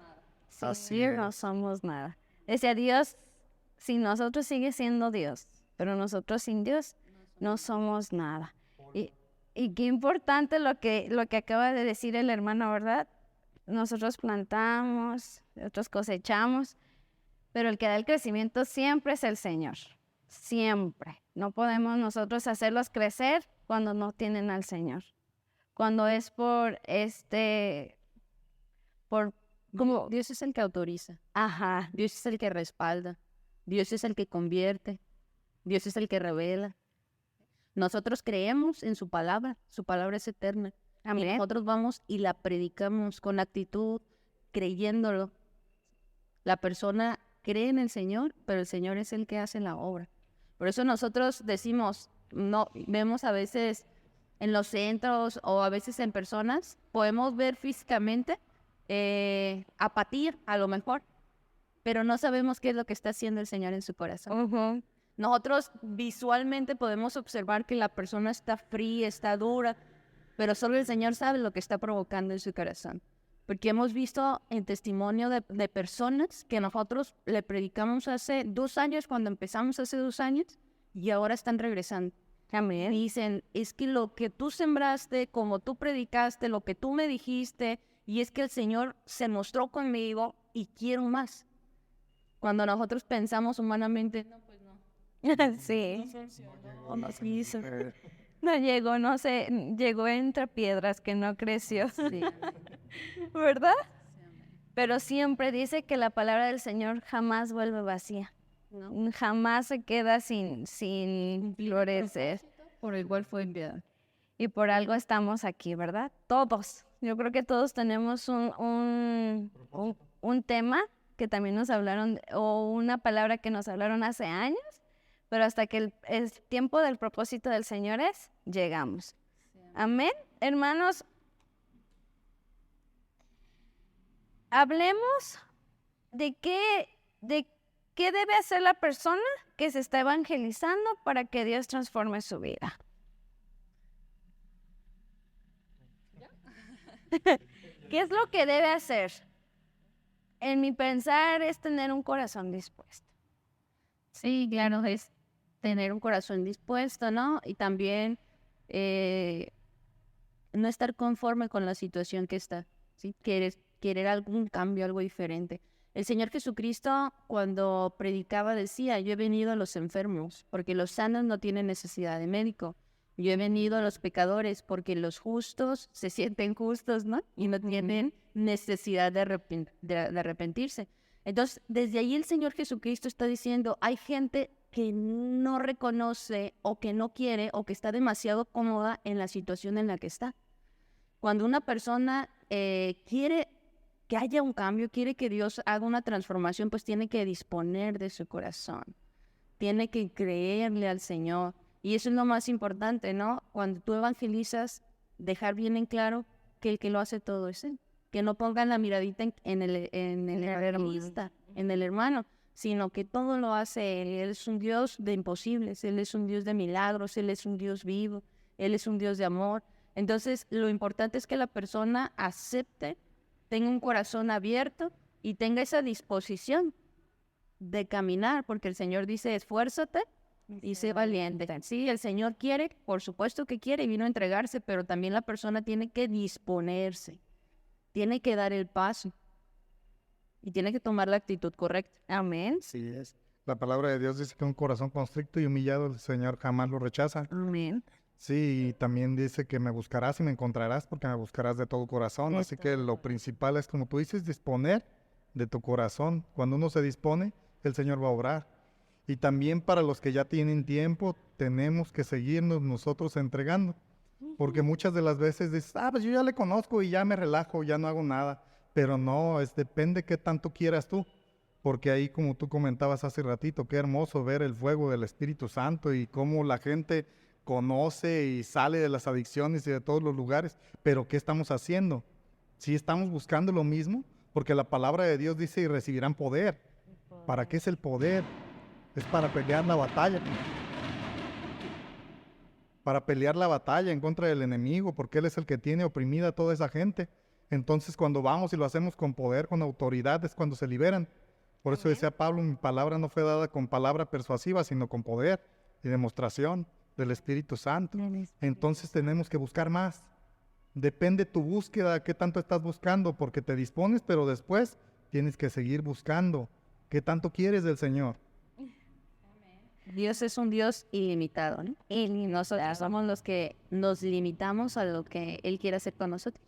Así no somos nada. Decía Dios, sin nosotros sigue siendo Dios, pero nosotros sin Dios no somos nada. Y qué importante lo que acaba de decir el hermano, ¿verdad? Nosotros plantamos, nosotros cosechamos, pero el que da el crecimiento siempre es el Señor. Siempre. No podemos nosotros hacerlos crecer cuando no tienen al Señor. Cuando es como, Dios es el que autoriza, ajá, Dios es el que respalda, Dios es el que convierte, Dios es el que revela. Nosotros creemos en su palabra es eterna. Y amén. nosotros vamos y la predicamos con actitud, creyéndolo. La persona cree en el Señor, pero el Señor es el que hace la obra. Por eso nosotros decimos, no, vemos a veces en los centros o a veces en personas, podemos ver físicamente apatía a lo mejor, pero no sabemos qué es lo que está haciendo el Señor en su corazón. Ujú. Nosotros visualmente podemos observar que la persona está fría, está dura, pero solo el Señor sabe lo que está provocando en su corazón. Porque hemos visto en testimonio de personas que nosotros le predicamos hace 2 años, cuando empezamos hace 2 años, y ahora están regresando. Amén. Dicen, es que lo que tú sembraste, como tú predicaste, lo que tú me dijiste, y es que el Señor se mostró conmigo y quiero más. Cuando nosotros pensamos humanamente, no, pues no. Sí. No nos hizo. No llegó, no sé, llegó entre piedras que no creció, Sí. ¿verdad? Pero siempre dice que la palabra del Señor jamás vuelve vacía. ¿No? Jamás se queda sin florecer. Por el cual fue enviado. Y por algo estamos aquí, ¿verdad? Todos. Yo creo que todos tenemos un tema que también nos hablaron, o una palabra que nos hablaron hace años, pero hasta que el tiempo del propósito del Señor es, llegamos. Amén. Hermanos, hablemos de qué debe hacer la persona que se está evangelizando para que Dios transforme su vida. ¿Qué es lo que debe hacer? En mi pensar es tener un corazón dispuesto. Sí, claro, es tener un corazón dispuesto, ¿no? Y también no estar conforme con la situación que está, ¿sí? Querer algún cambio, algo diferente. El Señor Jesucristo, cuando predicaba, decía: yo he venido a los enfermos, porque los sanos no tienen necesidad de médico. Yo he venido a los pecadores, porque los justos se sienten justos, ¿no? Y no tienen necesidad de arrepentirse. Entonces, desde ahí el Señor Jesucristo está diciendo: hay gente que no reconoce o que no quiere o que está demasiado cómoda en la situación en la que está. Cuando una persona quiere que haya un cambio, quiere que Dios haga una transformación, pues tiene que disponer de su corazón, tiene que creerle al Señor. Y eso es lo más importante, ¿no? Cuando tú evangelizas, dejar bien en claro que el que lo hace todo es Él. Que no pongan la miradita en el evangelista, en el hermano, sino que todo lo hace Él. Él es un Dios de imposibles, Él es un Dios de milagros, Él es un Dios vivo, Él es un Dios de amor. Entonces, lo importante es que la persona acepte, tenga un corazón abierto y tenga esa disposición de caminar, porque el Señor dice: esfuérzate y sé valiente. Sí, el Señor quiere, por supuesto que quiere, y vino a entregarse, pero también la persona tiene que disponerse, tiene que dar el paso y tiene que tomar la actitud correcta. Amén. Sí es. La palabra de Dios dice que un corazón constricto y humillado el Señor jamás lo rechaza. Amén. Sí, y también dice que me buscarás y me encontrarás porque me buscarás de todo corazón. De Así que lo principal es, como tú dices, disponer de tu corazón. Cuando uno se dispone, el Señor va a obrar. Y también para los que ya tienen tiempo, tenemos que seguirnos nosotros entregando. Porque muchas de las veces dices: pues yo ya le conozco y ya me relajo, ya no hago nada. Pero no, depende qué tanto quieras tú. Porque ahí, como tú comentabas hace ratito, qué hermoso ver el fuego del Espíritu Santo y cómo la gente conoce y sale de las adicciones y de todos los lugares. Pero ¿qué estamos haciendo? ¿Sí estamos buscando lo mismo? Porque la palabra de Dios dice: y recibirán poder. ¿Para qué es el poder? Es para pelear la batalla. Para pelear la batalla en contra del enemigo, porque Él es el que tiene oprimida a toda esa gente. Entonces, cuando vamos y lo hacemos con poder, con autoridad, es cuando se liberan. Por eso decía Pablo: mi palabra no fue dada con palabra persuasiva, sino con poder y demostración del Espíritu Santo. Entonces tenemos que buscar más. Depende tu búsqueda, qué tanto estás buscando, porque te dispones, pero después tienes que seguir buscando. ¿Qué tanto quieres del Señor? Dios es un Dios ilimitado, ¿no? Y nosotros somos los que nos limitamos a lo que Él quiere hacer con nosotros.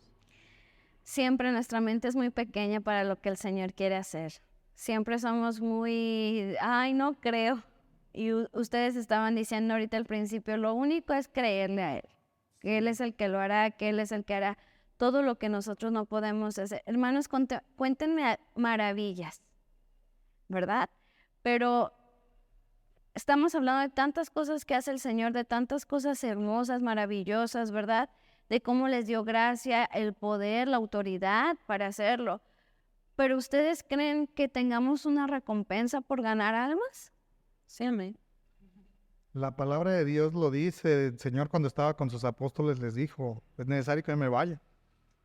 Siempre nuestra mente es muy pequeña para lo que el Señor quiere hacer. Siempre somos muy, ay, no creo. Y ustedes estaban diciendo ahorita al principio, lo único es creerle a Él. Que Él es el que lo hará, que Él es el que hará todo lo que nosotros no podemos hacer. Hermanos, cuéntenme maravillas, ¿verdad? Pero estamos hablando de tantas cosas que hace el Señor, de tantas cosas hermosas, maravillosas, ¿verdad? De cómo les dio gracia, el poder, la autoridad para hacerlo. ¿Pero ustedes creen que tengamos una recompensa por ganar almas? Sí, amén. La palabra de Dios lo dice. El Señor, cuando estaba con sus apóstoles, les dijo: es necesario que me vaya,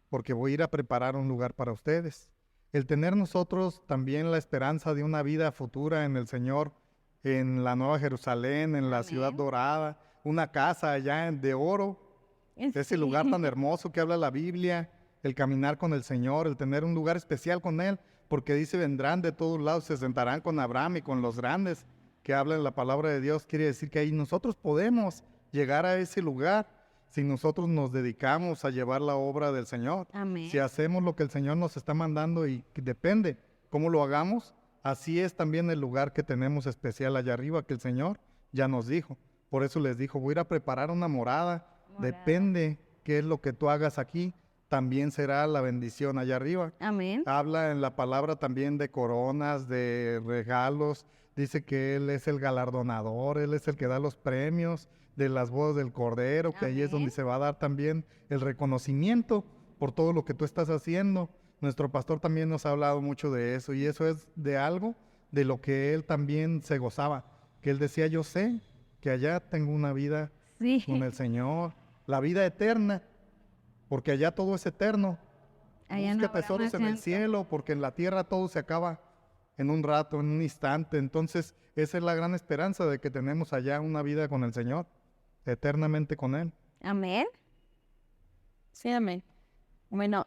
porque voy a ir a preparar un lugar para ustedes. El tener nosotros también la esperanza de una vida futura en el Señor, en la Nueva Jerusalén, en la ciudad dorada, una casa allá de oro, ese lugar tan hermoso que habla la Biblia, el caminar con el Señor, el tener un lugar especial con Él, porque dice: vendrán de todos lados, se sentarán con Abraham y con los grandes que hablan la palabra de Dios. Quiere decir que ahí nosotros podemos llegar a ese lugar si nosotros nos dedicamos a llevar la obra del Señor. Amén. Si hacemos lo que el Señor nos está mandando, y depende cómo lo hagamos, así es también el lugar que tenemos especial allá arriba, que el Señor ya nos dijo. Por eso les dijo: voy a ir a preparar una morada. Depende qué es lo que tú hagas aquí, también será la bendición allá arriba. Amén. Habla en la palabra también de coronas, de regalos. Dice que Él es el galardonador, Él es el que da los premios de las bodas del Cordero, que ahí es donde se va a dar también el reconocimiento por todo lo que tú estás haciendo. Nuestro pastor también nos ha hablado mucho de eso, y eso es de algo de lo que él también se gozaba, que él decía: yo sé que allá tengo una vida con el Señor, la vida eterna, porque allá todo es eterno. Allá Busca no habrá tesoros más en el llanto. cielo, porque en la tierra todo se acaba en un rato, en un instante. Entonces, esa es la gran esperanza de que tenemos allá una vida con el Señor, eternamente con Él. Amén. Sí, amén. Bueno,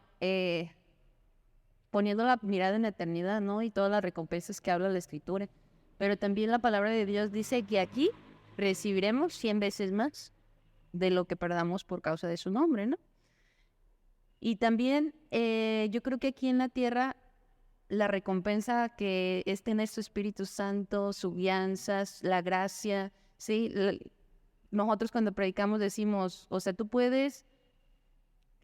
poniendo la mirada en la eternidad, ¿no? Y todas las recompensas que habla la Escritura. Pero también la palabra de Dios dice que aquí recibiremos 100 veces más de lo que perdamos por causa de su nombre, ¿no? Y también yo creo que aquí en la tierra la recompensa que es tener su Espíritu Santo, sus guianzas, la gracia, ¿sí? Nosotros cuando predicamos decimos, o sea, tú puedes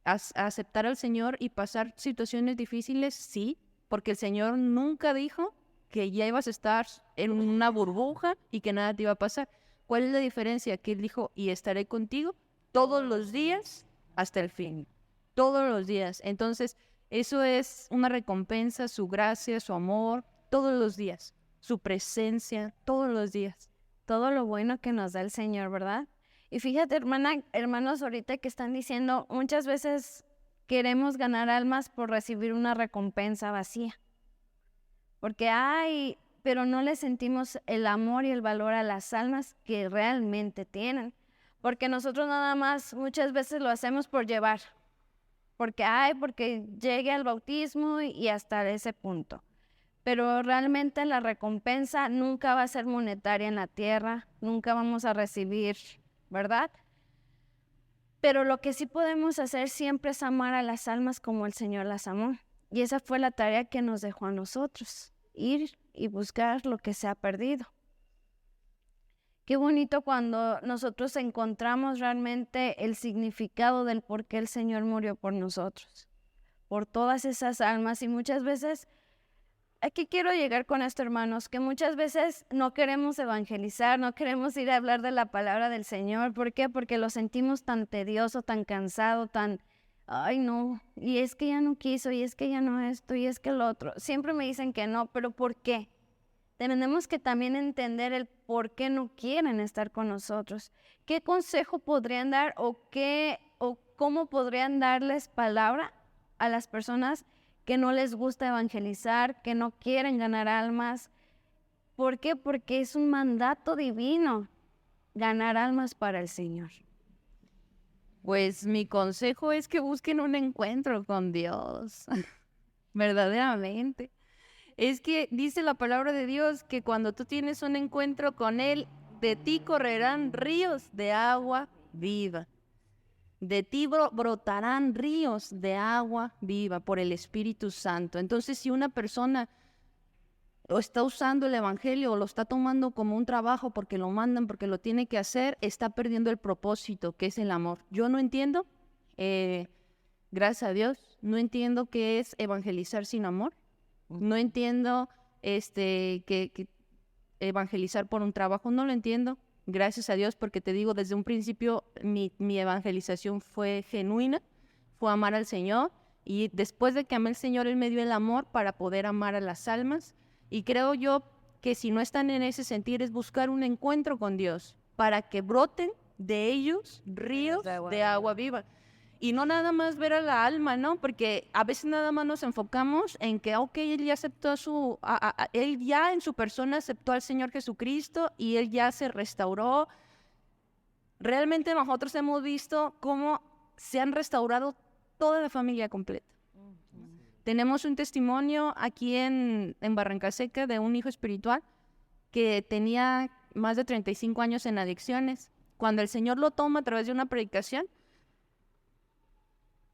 aceptar al Señor y pasar situaciones difíciles, sí, porque el Señor nunca dijo que ya ibas a estar en una burbuja y que nada te iba a pasar. ¿Cuál es la diferencia? Que Él dijo, y estaré contigo todos los días hasta el fin, todos los días. Entonces, eso es una recompensa, su gracia, su amor, todos los días, su presencia, todos los días. Todo lo bueno que nos da el Señor, ¿verdad? Y fíjate, hermanos, ahorita que están diciendo, muchas veces queremos ganar almas por recibir una recompensa vacía. Porque pero no le sentimos el amor y el valor a las almas que realmente tienen. Porque nosotros nada más muchas veces lo hacemos por llevar. Porque llegue al bautismo y hasta ese punto. Pero realmente la recompensa nunca va a ser monetaria en la tierra, nunca vamos a recibir, ¿verdad? Pero lo que sí podemos hacer siempre es amar a las almas como el Señor las amó. Y esa fue la tarea que nos dejó a nosotros, ir y buscar lo que se ha perdido. Qué bonito cuando nosotros encontramos realmente el significado del por qué el Señor murió por nosotros, por todas esas almas. Y muchas veces, aquí quiero llegar con esto, hermanos, que muchas veces no queremos evangelizar, no queremos ir a hablar de la palabra del Señor. ¿Por qué? Porque lo sentimos tan tedioso, tan cansado, ay no, y es que ya no quiso, y es que ya no esto, y es que lo otro. Siempre me dicen que no, pero ¿por qué? Tenemos que también entender el por qué no quieren estar con nosotros. ¿Qué consejo podrían dar o cómo podrían darles palabra a las personas que no les gusta evangelizar, que no quieren ganar almas? ¿Por qué? Porque es un mandato divino ganar almas para el Señor. Pues mi consejo es que busquen un encuentro con Dios, verdaderamente. Es que dice la palabra de Dios que cuando tú tienes un encuentro con Él, de ti correrán ríos de agua viva. De ti brotarán ríos de agua viva por el Espíritu Santo. Entonces, si una persona o está usando el Evangelio o lo está tomando como un trabajo porque lo mandan, porque lo tiene que hacer, está perdiendo el propósito, que es el amor. Yo no entiendo, gracias a Dios, no entiendo qué es evangelizar sin amor. No entiendo que evangelizar por un trabajo, no lo entiendo. Gracias a Dios, porque te digo, desde un principio mi evangelización fue genuina, fue amar al Señor, y después de que amé al Señor, Él me dio el amor para poder amar a las almas, y creo yo que si no están en ese sentir es buscar un encuentro con Dios, para que broten de ellos ríos de agua viva. Y no nada más ver a la alma, ¿no? Porque a veces nada más nos enfocamos en que, él ya aceptó él ya en su persona aceptó al Señor Jesucristo y él ya se restauró. Realmente nosotros hemos visto cómo se han restaurado toda la familia completa. Tenemos un testimonio aquí en Barranca Seca de un hijo espiritual que tenía más de 35 años en adicciones. Cuando el Señor lo toma a través de una predicación,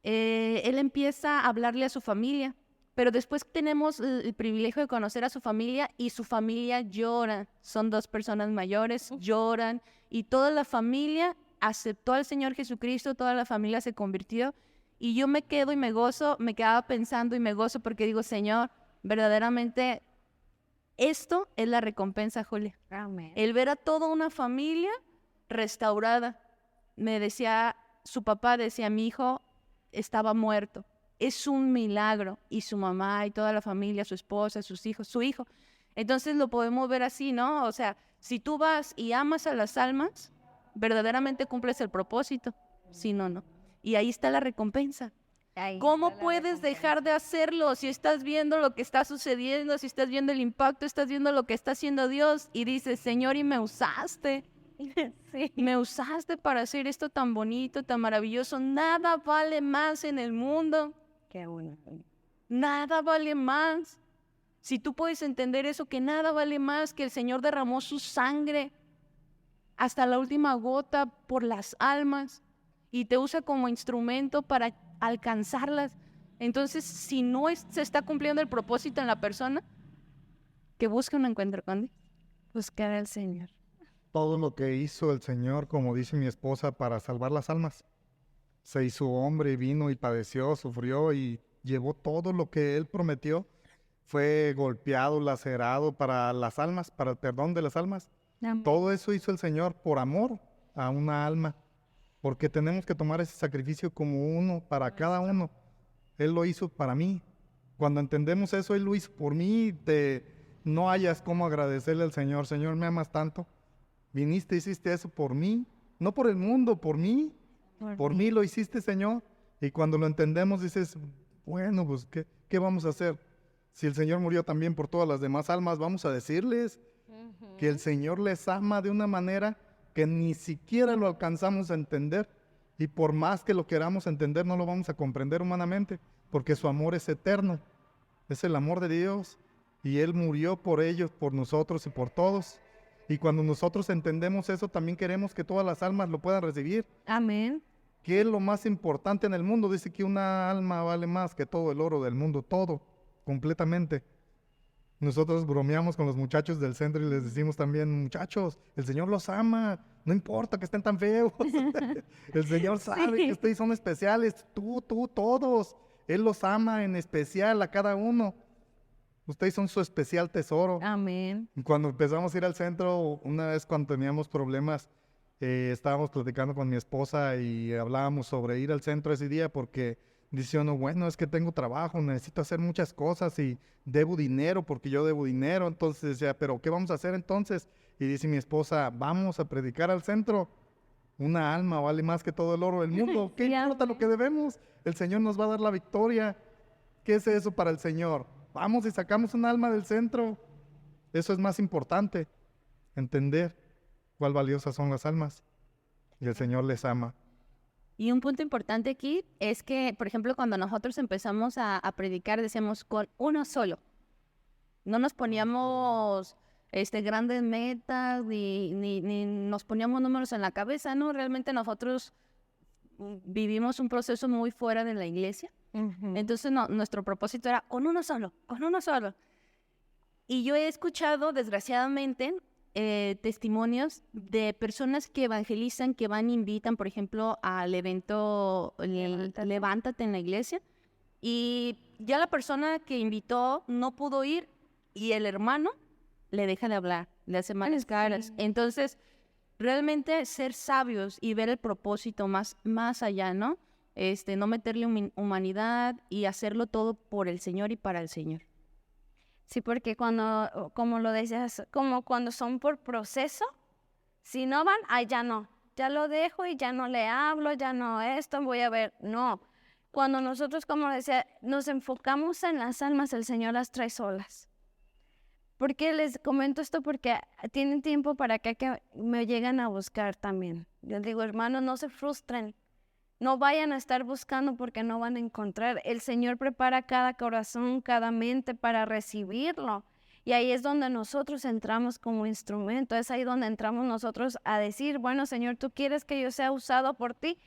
él empieza a hablarle a su familia, pero después tenemos el privilegio de conocer a su familia y su familia llora. Son 2 personas mayores, lloran, y toda la familia aceptó al Señor Jesucristo, toda la familia se convirtió, y yo me quedo y me gozo, me quedaba pensando y me gozo porque digo, Señor, verdaderamente esto es la recompensa, Julia. Amén. El ver a toda una familia restaurada. Me decía, su papá decía, mi hijo estaba muerto. Es un milagro. Y su mamá y toda la familia, su esposa, sus hijos, su hijo. Entonces lo podemos ver así, ¿no? O sea, si tú vas y amas a las almas, verdaderamente cumples el propósito. Si no, no. Y ahí está la recompensa. ¿Cómo puedes dejar de hacerlo si estás viendo lo que está sucediendo, si estás viendo el impacto, estás viendo lo que está haciendo Dios y dices, Señor, y me usaste? Sí. Me usaste para hacer esto tan bonito, tan maravilloso. Nada vale más en el mundo. Qué bueno. Nada vale más. Si tú puedes entender eso, que nada vale más, que el Señor derramó su sangre hasta la última gota por las almas y te usa como instrumento para alcanzarlas. Entonces, si no se está cumpliendo el propósito en la persona, que busque un encuentro con Dios. Buscar al Señor. Todo lo que hizo el Señor, como dice mi esposa, para salvar las almas. Se hizo hombre, vino y padeció, sufrió y llevó todo lo que Él prometió. Fue golpeado, lacerado para las almas, para el perdón de las almas. Amén. Todo eso hizo el Señor por amor a una alma, porque tenemos que tomar ese sacrificio como uno, para cada uno. Él lo hizo para mí. Cuando entendemos eso, Él lo hizo por mí. No hayas cómo agradecerle al Señor. Señor, me amas tanto. Viniste, hiciste eso por mí, no por el mundo, por mí. Por mí lo hiciste, Señor. Y cuando lo entendemos, dices, bueno, pues, ¿qué vamos a hacer? Si el Señor murió también por todas las demás almas, vamos a decirles que el Señor les ama de una manera que ni siquiera lo alcanzamos a entender. Y por más que lo queramos entender, no lo vamos a comprender humanamente, porque su amor es eterno. Es el amor de Dios. Y Él murió por ellos, por nosotros y por todos. Y cuando nosotros entendemos eso, también queremos que todas las almas lo puedan recibir. Amén. ¿Qué es lo más importante en el mundo? Dice que una alma vale más que todo el oro del mundo, todo, completamente. Nosotros bromeamos con los muchachos del centro y les decimos también, muchachos, el Señor los ama, no importa que estén tan feos. El Señor sabe que ustedes son especiales, tú, todos. Él los ama en especial a cada uno. Ustedes son su especial tesoro. Amén. Cuando empezamos a ir al centro, una vez cuando teníamos problemas, estábamos platicando con mi esposa y hablábamos sobre ir al centro ese día porque dice uno, bueno, es que tengo trabajo, necesito hacer muchas cosas y debo dinero porque yo debo dinero. Entonces decía, pero ¿qué vamos a hacer entonces? Y dice mi esposa, vamos a predicar al centro. Una alma vale más que todo el oro del mundo. ¿Qué Sí, importa lo que debemos? El Señor nos va a dar la victoria. ¿Qué es eso para el Señor? Vamos y sacamos un alma del centro. Eso es más importante. Entender cuál valiosas son las almas. Y el Señor les ama. Y un punto importante aquí es que, por ejemplo, cuando nosotros empezamos a predicar, decíamos con uno solo. No nos poníamos grandes metas ni nos poníamos números en la cabeza, ¿no? Realmente nosotros vivimos un proceso muy fuera de la iglesia. Entonces nuestro propósito era con uno solo, con uno solo. Y yo he escuchado, desgraciadamente, testimonios de personas que evangelizan, que van e invitan, por ejemplo, al evento Levántate en la iglesia, y ya la persona que invitó no pudo ir y el hermano le deja de hablar, le hace malas caras. Sí. Entonces, realmente ser sabios y ver el propósito más allá, ¿no? No meterle humanidad y hacerlo todo por el Señor y para el Señor. Sí, porque cuando, como lo decías, como cuando son por proceso, si no van, ay, ya no, ya lo dejo y ya no le hablo, ya no esto, voy a ver, no. Cuando nosotros, como decía, nos enfocamos en las almas, el Señor las trae solas. ¿Por qué les comento esto? Porque tienen tiempo para que me lleguen a buscar también. Yo les digo, hermanos, no se frustren. No vayan a estar buscando porque no van a encontrar. El Señor prepara cada corazón, cada mente para recibirlo. Y ahí es donde nosotros entramos como instrumento. Es ahí donde entramos nosotros a decir, bueno, Señor, tú quieres que yo sea usado por ti.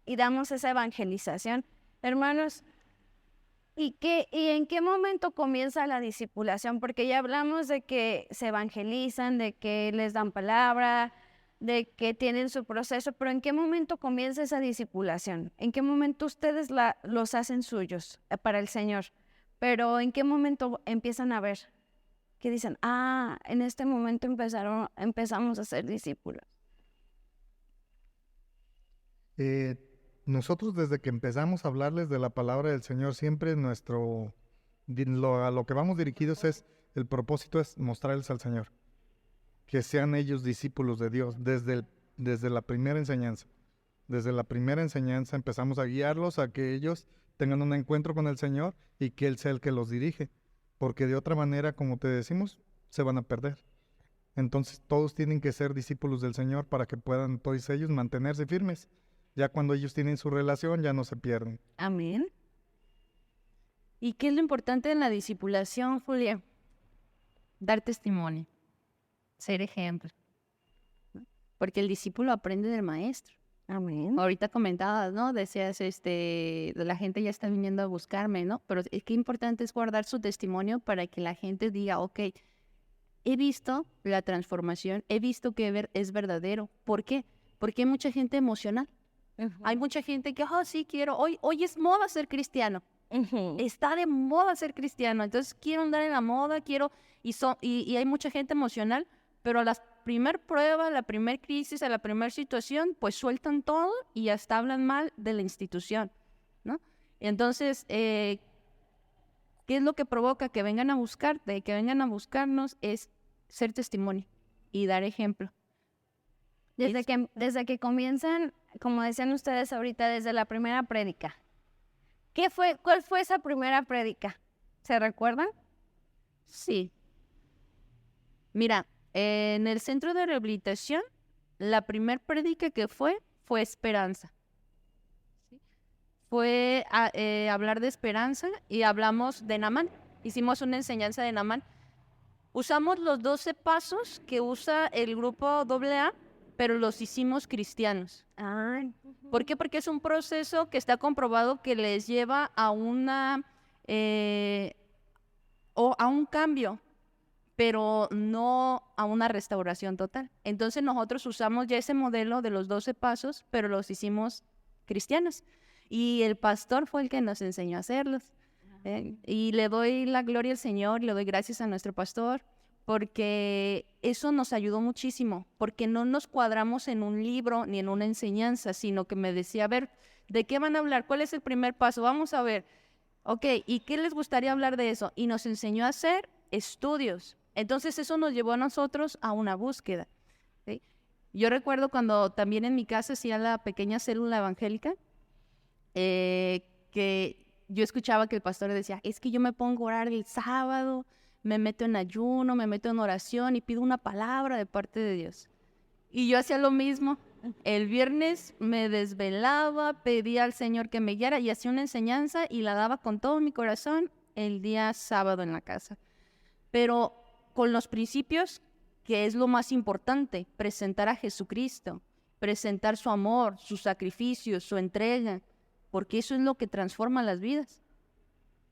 Y damos esa evangelización. Hermanos, ¿y en qué momento comienza la discipulación? Porque ya hablamos de que se evangelizan, de que les dan palabra, de que tienen su proceso, pero ¿en qué momento comienza esa discipulación? ¿En qué momento ustedes los hacen suyos para el Señor? Pero ¿en qué momento empiezan a ver? Que dicen, en este momento empezamos a ser discípulos. Nosotros desde que empezamos a hablarles de la palabra del Señor, siempre a lo que vamos dirigidos el propósito es mostrarles al Señor. Que sean ellos discípulos de Dios desde la primera enseñanza. Desde la primera enseñanza empezamos a guiarlos a que ellos tengan un encuentro con el Señor y que Él sea el que los dirige. Porque de otra manera, como te decimos, se van a perder. Entonces todos tienen que ser discípulos del Señor para que puedan todos ellos mantenerse firmes. Ya cuando ellos tienen su relación, ya no se pierden. Amén. ¿Y qué es lo importante en la discipulación, Julia? Dar testimonio, ser ejemplo. Porque el discípulo aprende del maestro. Amén. Ahorita comentabas, ¿no? Decías, la gente ya está viniendo a buscarme, ¿no? Pero es que importante es guardar su testimonio para que la gente diga, ok, he visto la transformación, he visto que es verdadero. ¿Por qué? Porque hay mucha gente emocional. Hay mucha gente que, oh, sí, quiero, hoy es moda ser cristiano. Está de moda ser cristiano, entonces quiero andar en la moda, y hay mucha gente emocional, pero a la primer prueba, a la primer crisis, a la primer situación, pues sueltan todo y hasta hablan mal de la institución, ¿no? Entonces, ¿qué es lo que provoca que vengan a buscarte, que vengan a buscarnos? Es ser testimonio y dar ejemplo. Desde que comienzan, como decían ustedes ahorita, desde la primera prédica. ¿Cuál fue esa primera prédica? ¿Se recuerdan? Sí. Mira, en el centro de rehabilitación, la primer prédica que fue esperanza. ¿Sí? Fue hablar de esperanza y hablamos de Naamán. Hicimos una enseñanza de Naamán. Usamos los 12 pasos que usa el grupo AA, pero los hicimos cristianos. ¿Por qué? Porque es un proceso que está comprobado que les lleva a a un cambio, pero no a una restauración total. Entonces nosotros usamos ya ese modelo de los 12 pasos, pero los hicimos cristianos. Y el pastor fue el que nos enseñó a hacerlos. Y le doy la gloria al Señor, le doy gracias a nuestro pastor, porque eso nos ayudó muchísimo, porque no nos cuadramos en un libro ni en una enseñanza, sino que me decía, a ver, ¿de qué van a hablar? ¿Cuál es el primer paso? Vamos a ver. Ok, ¿y qué les gustaría hablar de eso? Y nos enseñó a hacer estudios. Entonces eso nos llevó a nosotros a una búsqueda. ¿Sí? Yo recuerdo cuando también en mi casa hacía la pequeña célula evangélica, que yo escuchaba que el pastor decía, es que yo me pongo a orar el sábado, me meto en ayuno, me meto en oración y pido una palabra de parte de Dios. Y yo hacía lo mismo. El viernes me desvelaba, pedía al Señor que me guiara y hacía una enseñanza y la daba con todo mi corazón el día sábado en la casa. Pero con los principios, que es lo más importante, presentar a Jesucristo, presentar su amor, su sacrificio, su entrega, porque eso es lo que transforma las vidas.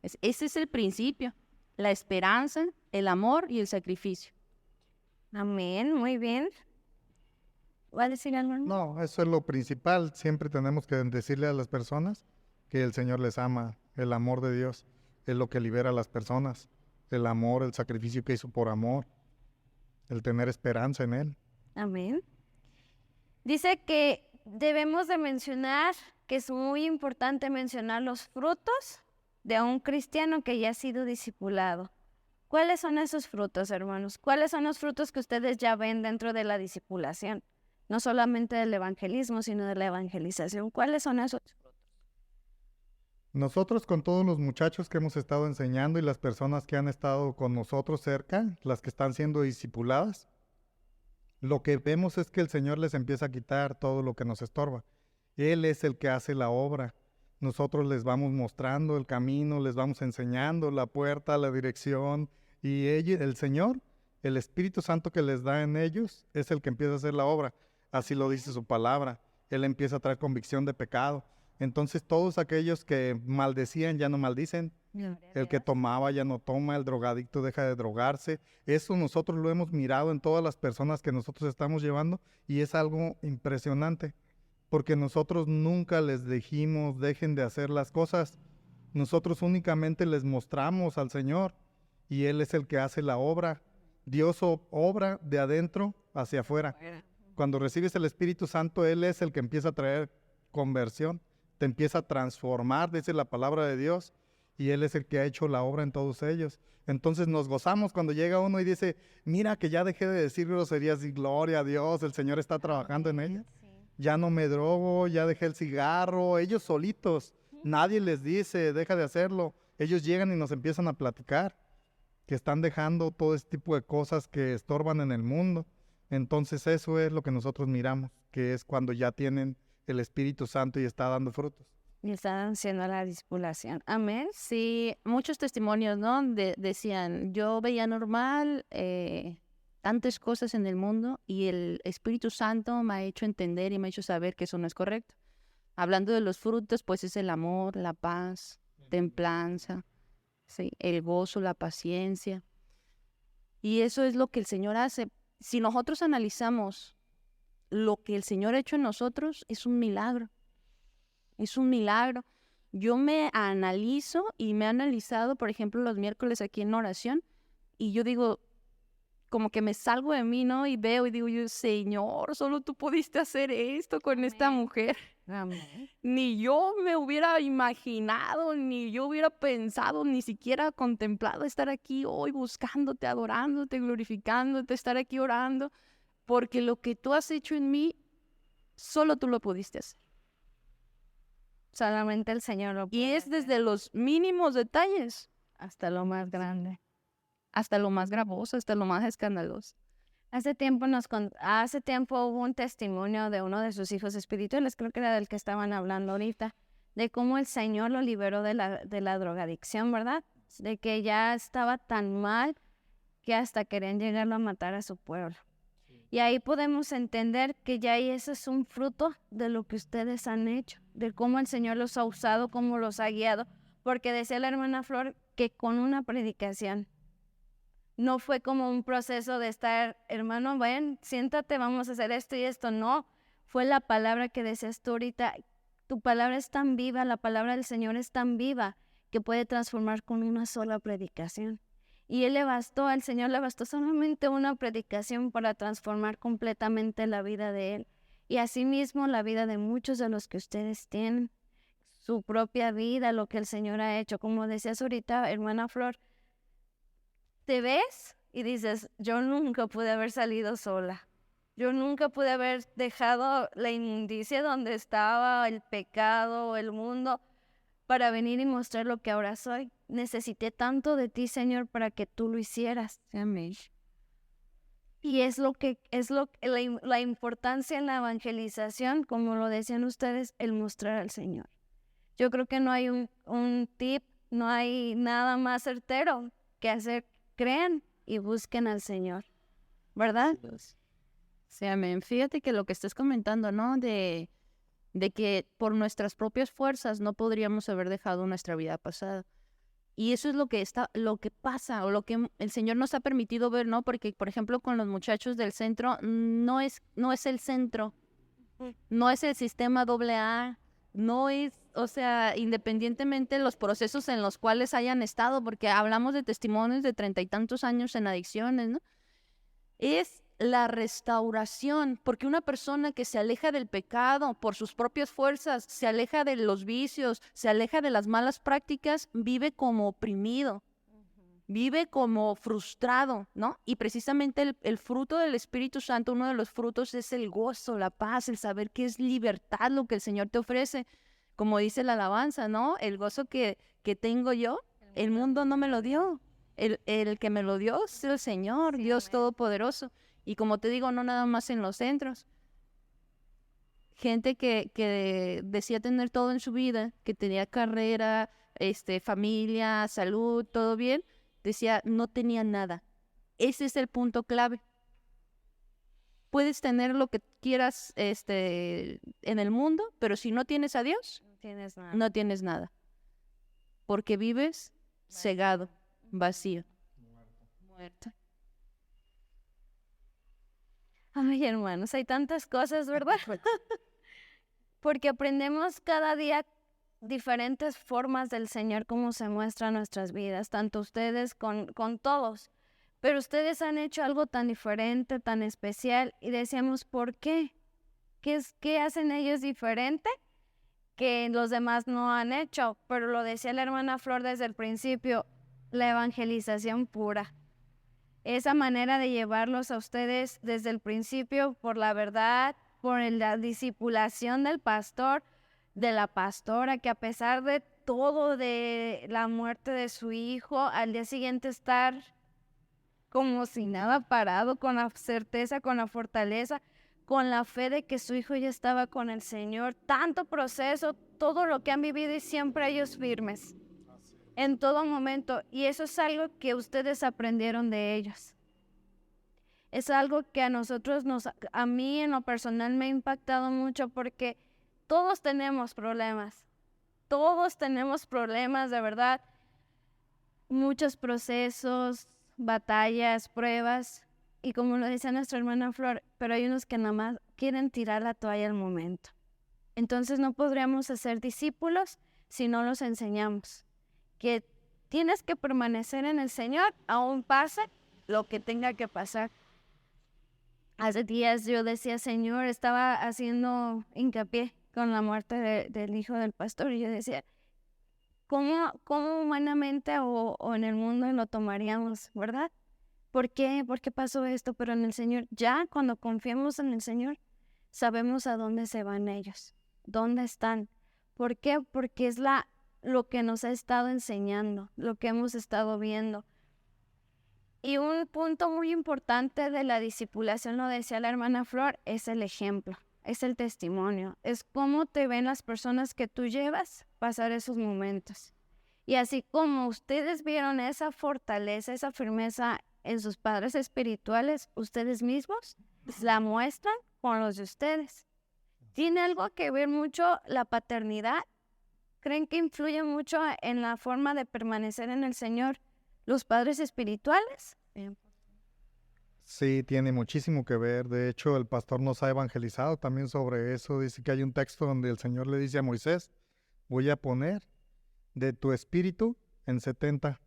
Ese es el principio. La esperanza, el amor y el sacrificio. Amén, muy bien. ¿Va a decir algo? No, eso es lo principal. Siempre tenemos que decirle a las personas que el Señor les ama. El amor de Dios es lo que libera a las personas. El amor, el sacrificio que hizo por amor. El tener esperanza en Él. Amén. Dice que debemos de mencionar, que es muy importante mencionar los frutos de un cristiano que ya ha sido discipulado. ¿Cuáles son esos frutos, hermanos? ¿Cuáles son los frutos que ustedes ya ven dentro de la discipulación? No solamente del evangelismo, sino de la evangelización. ¿Cuáles son esos frutos? Nosotros con todos los muchachos que hemos estado enseñando y las personas que han estado con nosotros cerca, las que están siendo discipuladas, lo que vemos es que el Señor les empieza a quitar todo lo que nos estorba. Él es el que hace la obra. Nosotros les vamos mostrando el camino, les vamos enseñando la puerta, la dirección, y el Señor, el Espíritu Santo que les da en ellos, es el que empieza a hacer la obra. Así lo dice su palabra. Él empieza a traer convicción de pecado. Entonces todos aquellos que maldecían ya no maldicen. El que tomaba ya no toma, el drogadicto deja de drogarse. Eso nosotros lo hemos mirado en todas las personas que nosotros estamos llevando y es algo impresionante. Porque nosotros nunca les dijimos, dejen de hacer las cosas. Nosotros únicamente les mostramos al Señor y Él es el que hace la obra. Dios obra de adentro hacia afuera. Cuando recibes el Espíritu Santo, Él es el que empieza a traer conversión, te empieza a transformar, dice la palabra de Dios, y Él es el que ha hecho la obra en todos ellos. Entonces nos gozamos cuando llega uno y dice, mira que ya dejé de decir groserías y gloria a Dios, el Señor está trabajando en ella. Ya no me drogo, ya dejé el cigarro, ellos solitos, nadie les dice, deja de hacerlo. Ellos llegan y nos empiezan a platicar. que están dejando todo este tipo de cosas que estorban en el mundo. Entonces eso es lo que nosotros miramos, que es cuando ya tienen el Espíritu Santo y está dando frutos. Y están haciendo la discipulación. Amén. Sí, muchos testimonios, ¿no? Decían, yo veía normal tantas cosas en el mundo y el Espíritu Santo me ha hecho entender y me ha hecho saber que eso no es correcto. Hablando de los frutos, pues es el amor, la paz, templanza, ¿sí? El gozo, la paciencia. Y eso es lo que el Señor hace. Si nosotros analizamos lo que el Señor ha hecho en nosotros, es un milagro. Es un milagro. Yo me analizo y me he analizado, por ejemplo, los miércoles aquí en oración, y yo digo, como que me salgo de mí, ¿no? Y veo y digo yo, Señor, solo tú pudiste hacer esto con esta mujer. Amén. Ni yo me hubiera imaginado, ni yo hubiera pensado, ni siquiera contemplado estar aquí hoy buscándote, adorándote, glorificándote, estar aquí orando, porque lo que tú has hecho en mí, solo tú lo pudiste hacer. Solamente el Señor lo Y puede es hacer, desde los mínimos detalles hasta lo más grande. hasta lo más gravoso, hasta lo más escandaloso. Hace tiempo hubo un testimonio de uno de sus hijos espirituales, creo que era del que estaban hablando ahorita, de cómo el Señor lo liberó de la drogadicción, ¿verdad? De que ya estaba tan mal que hasta querían llegarlo a matar a su pueblo. Y ahí podemos entender que ya ahí ese es un fruto de lo que ustedes han hecho, de cómo el Señor los ha usado, cómo los ha guiado, porque decía la hermana Flor que con una predicación, no fue como un proceso de estar, hermano, ven, siéntate, vamos a hacer esto y esto. No, fue la palabra que decías tú ahorita. Tu palabra es tan viva, la palabra del Señor es tan viva que puede transformar con una sola predicación. Y al Señor le bastó solamente una predicación para transformar completamente la vida de él. Y asimismo la vida de muchos de los que ustedes tienen, su propia vida, lo que el Señor ha hecho. Como decías ahorita, hermana Flor, te ves y dices, yo nunca pude haber salido sola. Yo nunca pude haber dejado la inmundicia donde estaba, el pecado, el mundo, para venir y mostrar lo que ahora soy. Necesité tanto de ti, Señor, para que tú lo hicieras. Amén. Y la importancia en la evangelización, como lo decían ustedes, el mostrar al Señor. Yo creo que no hay un tip, no hay nada más certero que hacer. Crean y busquen al Señor, ¿verdad? Sí, amén. Fíjate que lo que estás comentando, ¿no? De que por nuestras propias fuerzas no podríamos haber dejado nuestra vida pasada. Y eso es lo que pasa, o lo que el Señor nos ha permitido ver, ¿no? Porque, por ejemplo, con los muchachos del centro, no es el centro, no es el sistema AA, no es, o sea, independientemente de los procesos en los cuales hayan estado, porque hablamos de testimonios de 30 y tantos años en adicciones, ¿no? Es la restauración, porque una persona que se aleja del pecado por sus propias fuerzas, se aleja de los vicios, se aleja de las malas prácticas, vive como oprimido, vive como frustrado, ¿no? Y precisamente el fruto del Espíritu Santo, uno de los frutos es el gozo, la paz, el saber que es libertad lo que el Señor te ofrece. Como dice la alabanza, ¿no? El gozo que tengo yo, el mundo no me lo dio. El que me lo dio es el Señor, Sí, Dios amén. Todopoderoso. Y como te digo, no nada más en los centros. Gente que decía tener todo en su vida, que tenía carrera, familia, salud, todo bien, decía no tenía nada. Ese es el punto clave. Puedes tener lo que quieras en el mundo, pero si no tienes a Dios, No tienes nada. no tienes nada. Porque vives cegado, vacío, muerto. Ay, hermanos, hay tantas cosas, ¿verdad? Porque aprendemos cada día diferentes formas del Señor, cómo se muestra en nuestras vidas, tanto ustedes con todos. Pero ustedes han hecho algo tan diferente, tan especial, y decíamos, ¿por qué? ¿Qué hacen ellos diferente que los demás no han hecho? Pero lo decía la hermana Flor desde el principio, la evangelización pura. Esa manera de llevarlos a ustedes desde el principio por la verdad, por la discipulación del pastor, de la pastora, que a pesar de todo, de la muerte de su hijo, al día siguiente estar como si nada, parado, con la certeza, con la fortaleza, con la fe de que su hijo ya estaba con el Señor. Tanto proceso, todo lo que han vivido y siempre ellos firmes, en todo momento. Y eso es algo que ustedes aprendieron de ellos. Es algo que a nosotros, a mí en lo personal me ha impactado mucho porque todos tenemos problemas. Todos tenemos problemas, de verdad. Muchos procesos, batallas, pruebas, y como lo dice nuestra hermana Flor, pero hay unos que nada más quieren tirar la toalla al momento. Entonces no podríamos hacer discípulos si no los enseñamos que tienes que permanecer en el Señor, aún pase lo que tenga que pasar. Hace días yo decía, Señor, estaba haciendo hincapié con la muerte del hijo del pastor, y yo decía, ¿cómo humanamente o en el mundo lo tomaríamos, verdad? ¿Por qué? ¿Por qué pasó esto? Pero en el Señor, ya cuando confiamos en el Señor, sabemos a dónde se van ellos, dónde están. ¿Por qué? Porque es lo que nos ha estado enseñando, lo que hemos estado viendo. Y un punto muy importante de la discipulación, lo decía la hermana Flor, es el ejemplo, es el testimonio, es cómo te ven las personas que tú llevas pasar esos momentos. Y así como ustedes vieron esa fortaleza, esa firmeza en sus padres espirituales, ustedes mismos la muestran con los de ustedes. ¿Tiene algo que ver mucho la paternidad? ¿Creen que influye mucho en la forma de permanecer en el Señor los padres espirituales? Sí, tiene muchísimo que ver. De hecho, el pastor nos ha evangelizado también sobre eso. Dice que hay un texto donde el Señor le dice a Moisés, voy a poner de tu espíritu en 70,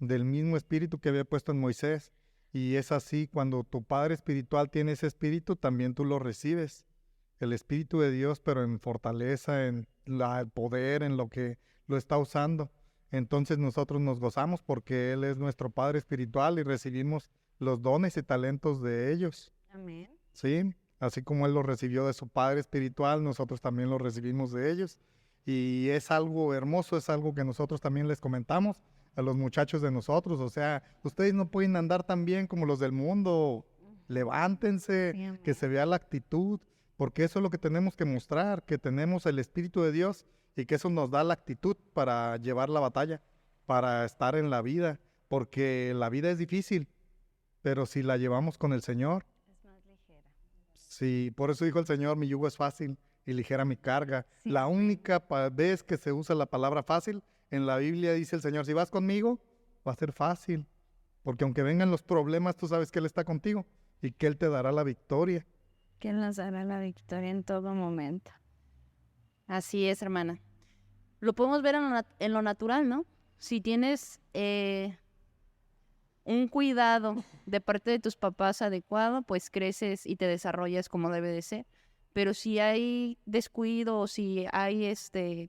del mismo espíritu que había puesto en Moisés. Y es así, cuando tu padre espiritual tiene ese espíritu, también tú lo recibes. El espíritu de Dios, pero en fortaleza, en el poder, en lo que lo está usando. Entonces nosotros nos gozamos porque Él es nuestro Padre espiritual y recibimos los dones y talentos de ellos. Amén. Sí, así como Él los recibió de su Padre espiritual, nosotros también los recibimos de ellos. Y es algo hermoso, es algo que nosotros también les comentamos a los muchachos de nosotros. O sea, ustedes no pueden andar tan bien como los del mundo. Levántense, Sí, que se vea la actitud, porque eso es lo que tenemos que mostrar, que tenemos el Espíritu de Dios y que eso nos da la actitud para llevar la batalla, para estar en la vida, porque la vida es difícil, pero si la llevamos con el Señor, es más ligera. sí, por eso dijo el Señor, mi yugo es fácil y ligera mi carga. Sí. La única vez que se usa la palabra fácil, en la Biblia dice el Señor, si vas conmigo, va a ser fácil, porque aunque vengan los problemas, tú sabes que Él está contigo y que Él te dará la victoria. Que Él nos dará la victoria en todo momento. Así es, hermana. Lo podemos ver en lo natural, ¿no? Si tienes un cuidado de parte de tus papás adecuado, pues creces y te desarrollas como debe de ser. Pero si hay descuido o si hay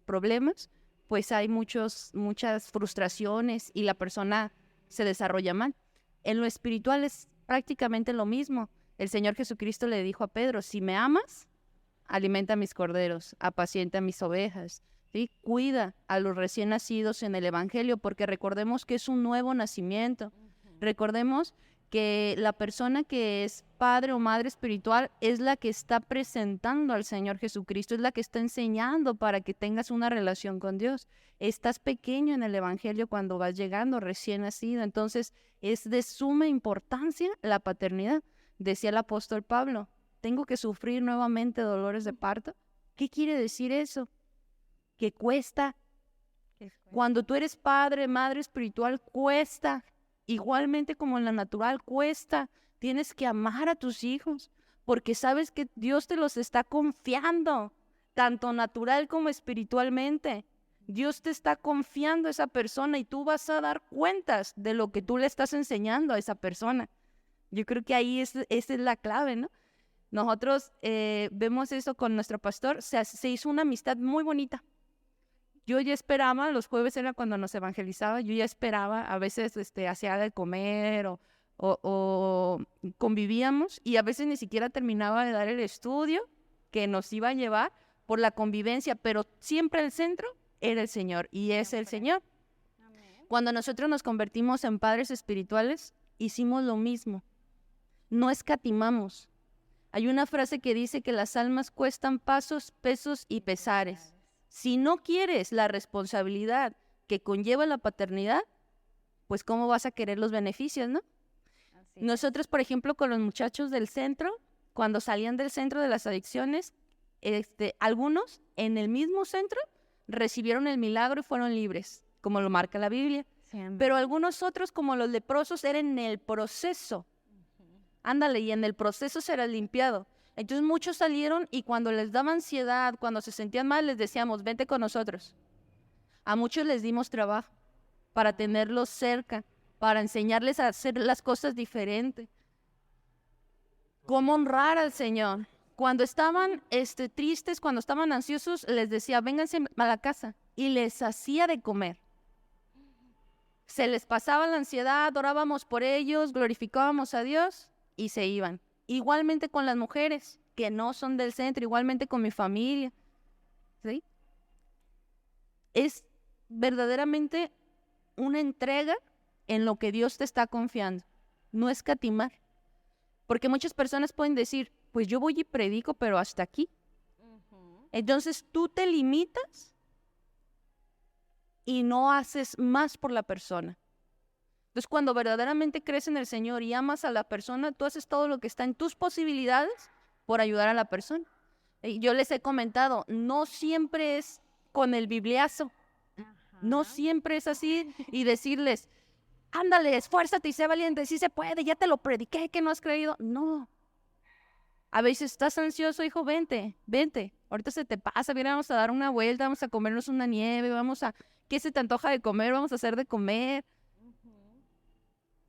problemas, pues hay muchas frustraciones y la persona se desarrolla mal. En lo espiritual es prácticamente lo mismo. El Señor Jesucristo le dijo a Pedro, si me amas, alimenta a mis corderos, apacienta a mis ovejas, ¿sí? Cuida a los recién nacidos en el Evangelio, porque recordemos que es un nuevo nacimiento. Recordemos que la persona que es padre o madre espiritual es la que está presentando al Señor Jesucristo, es la que está enseñando para que tengas una relación con Dios. Estás pequeño en el Evangelio cuando vas llegando recién nacido, entonces es de suma importancia la paternidad. Decía el apóstol Pablo, ¿tengo que sufrir nuevamente dolores de parto? ¿Qué quiere decir eso? Que cuesta. Cuando tú eres padre, madre espiritual, cuesta. Igualmente como en la natural, cuesta. Tienes que amar a tus hijos porque sabes que Dios te los está confiando, tanto natural como espiritualmente. Dios te está confiando a esa persona y tú vas a dar cuentas de lo que tú le estás enseñando a esa persona. Yo creo que ahí esa es la clave, ¿no? Nosotros vemos eso con nuestro pastor, se hizo una amistad muy bonita. Yo ya esperaba, los jueves era cuando nos evangelizaba, yo ya esperaba, a veces hacía de comer o convivíamos y a veces ni siquiera terminaba de dar el estudio que nos iba a llevar por la convivencia, pero siempre el centro era el Señor y es el Señor. Cuando nosotros nos convertimos en padres espirituales, hicimos lo mismo. No escatimamos. Hay una frase que dice que las almas cuestan pasos, pesos y pesares. Si no quieres la responsabilidad que conlleva la paternidad, pues ¿cómo vas a querer los beneficios, no? Nosotros, por ejemplo, con los muchachos del centro, cuando salían del centro de las adicciones, algunos en el mismo centro recibieron el milagro y fueron libres, como lo marca la Biblia. Pero algunos otros, como los leprosos, eran en el proceso. Ándale, y en el proceso será limpiado. Entonces muchos salieron y cuando les daba ansiedad, cuando se sentían mal, les decíamos, vente con nosotros. A muchos les dimos trabajo para tenerlos cerca, para enseñarles a hacer las cosas diferentes. ¿Cómo honrar al Señor? Cuando estaban tristes, cuando estaban ansiosos, les decía, vénganse a la casa, y les hacía de comer. Se les pasaba la ansiedad, orábamos por ellos, glorificábamos a Dios y se iban. Igualmente con las mujeres que no son del centro, igualmente con mi familia. ¿Sí? Es verdaderamente una entrega en lo que Dios te está confiando, no escatimar. Porque muchas personas pueden decir, pues yo voy y predico, pero hasta aquí. Entonces tú te limitas y no haces más por la persona. Entonces cuando verdaderamente crees en el Señor y amas a la persona, tú haces todo lo que está en tus posibilidades por ayudar a la persona. Y yo les he comentado, no siempre es con el bibliazo, no siempre es así y decirles, ándale, esfuérzate y sé valiente, sí se puede, ya te lo prediqué, que no has creído. No. A veces estás ansioso, hijo, vente. Ahorita se te pasa, mira, vamos a dar una vuelta, vamos a comernos una nieve, ¿qué se te antoja de comer? Vamos a hacer de comer.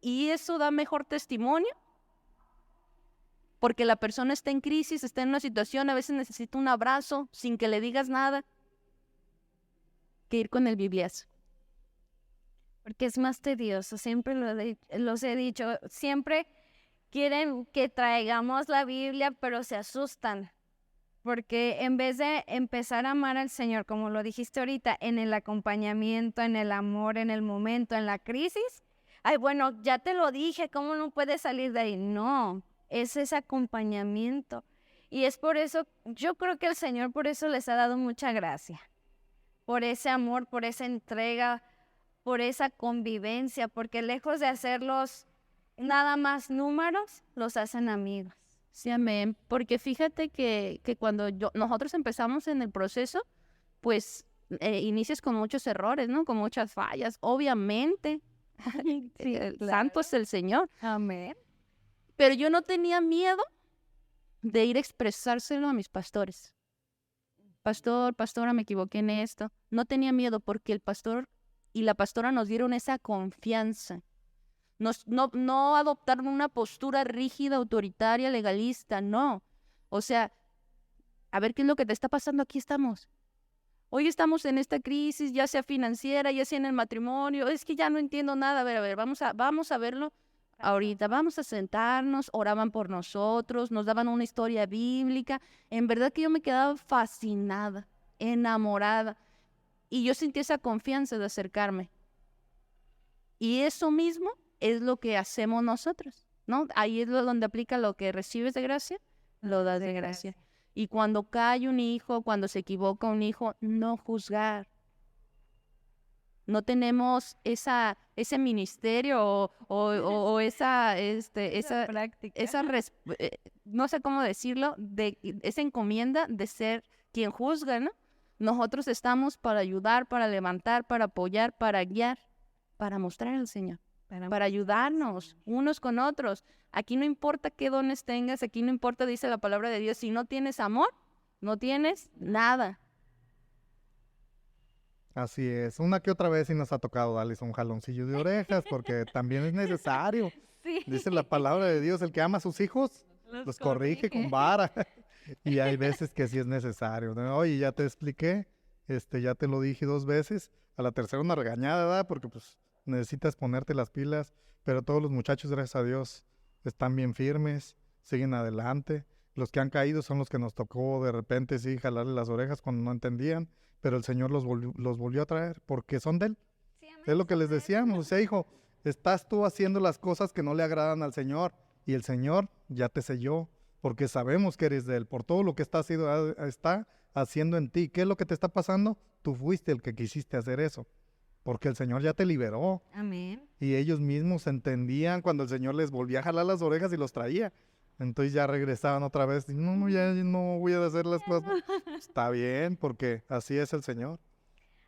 Y eso da mejor testimonio, porque la persona está en crisis, está en una situación, a veces necesita un abrazo sin que le digas nada, que ir con el bibliazo. Porque es más tedioso, siempre los he dicho, siempre quieren que traigamos la Biblia, pero se asustan, porque en vez de empezar a amar al Señor, como lo dijiste ahorita, en el acompañamiento, en el amor, en el momento, en la crisis, ay, bueno, ya te lo dije, ¿cómo no puedes salir de ahí? No, es ese acompañamiento. Y es por eso, yo creo que el Señor por eso les ha dado mucha gracia, por ese amor, por esa entrega, por esa convivencia, porque lejos de hacerlos nada más números, los hacen amigos. Sí, amén. Porque fíjate que cuando nosotros empezamos en el proceso, pues inicias con muchos errores, ¿no? Con muchas fallas, obviamente. Sí, claro. Santo es el Señor. Amén. Pero yo no tenía miedo de ir a expresárselo a mis pastores. Pastora, me equivoqué en esto. No tenía miedo porque el pastor y la pastora nos dieron esa confianza. No adoptaron una postura rígida, autoritaria, legalista, no. O sea, a ver qué es lo que te está pasando, aquí estamos. Hoy estamos en esta crisis, ya sea financiera, ya sea en el matrimonio, es que ya no entiendo nada, a ver, vamos a verlo ahorita, vamos a sentarnos, oraban por nosotros, nos daban una historia bíblica. En verdad que yo me quedaba fascinada, enamorada, y yo sentí esa confianza de acercarme. Y eso mismo es lo que hacemos nosotros, ¿no? Ahí es donde aplica lo que recibes de gracia, lo das de gracia. Y cuando cae un hijo, cuando se equivoca un hijo, no juzgar. No tenemos ese ministerio o esa práctica, no sé cómo decirlo, de esa encomienda de ser quien juzga, ¿no? Nosotros estamos para ayudar, para levantar, para apoyar, para guiar, para mostrar al Señor, para ayudarnos unos con otros. Aquí no importa qué dones tengas, aquí no importa, dice la palabra de Dios, si no tienes amor, no tienes nada. Así es. Una que otra vez sí nos ha tocado darles un jaloncillo de orejas porque también es necesario. Sí. Dice la palabra de Dios, el que ama a sus hijos, los corrige con vara. Y hay veces que sí es necesario, ¿no? Oye, ya te expliqué, ya te lo dije 2 veces, a la tercera una regañada, ¿verdad? Porque pues necesitas ponerte las pilas, pero todos los muchachos, gracias a Dios, están bien firmes, siguen adelante. Los que han caído son los que nos tocó de repente, sí, jalarle las orejas cuando no entendían, pero el Señor los volvió a traer porque son de Él. Sí, amén, Es lo que son les de Él. decíamos, o sea, hijo, Estás tú haciendo las cosas que no le agradan al Señor y el Señor ya te selló porque sabemos que eres de Él, por todo lo que está haciendo en ti. ¿Qué es lo que te está pasando? Tú fuiste el que quisiste hacer eso, porque el Señor ya te liberó. Amén. Y ellos mismos entendían cuando el Señor les volvía a jalar las orejas y los traía. Entonces ya regresaban otra vez. Y, no, ya no voy a hacer las cosas. Está bien, porque así es el Señor.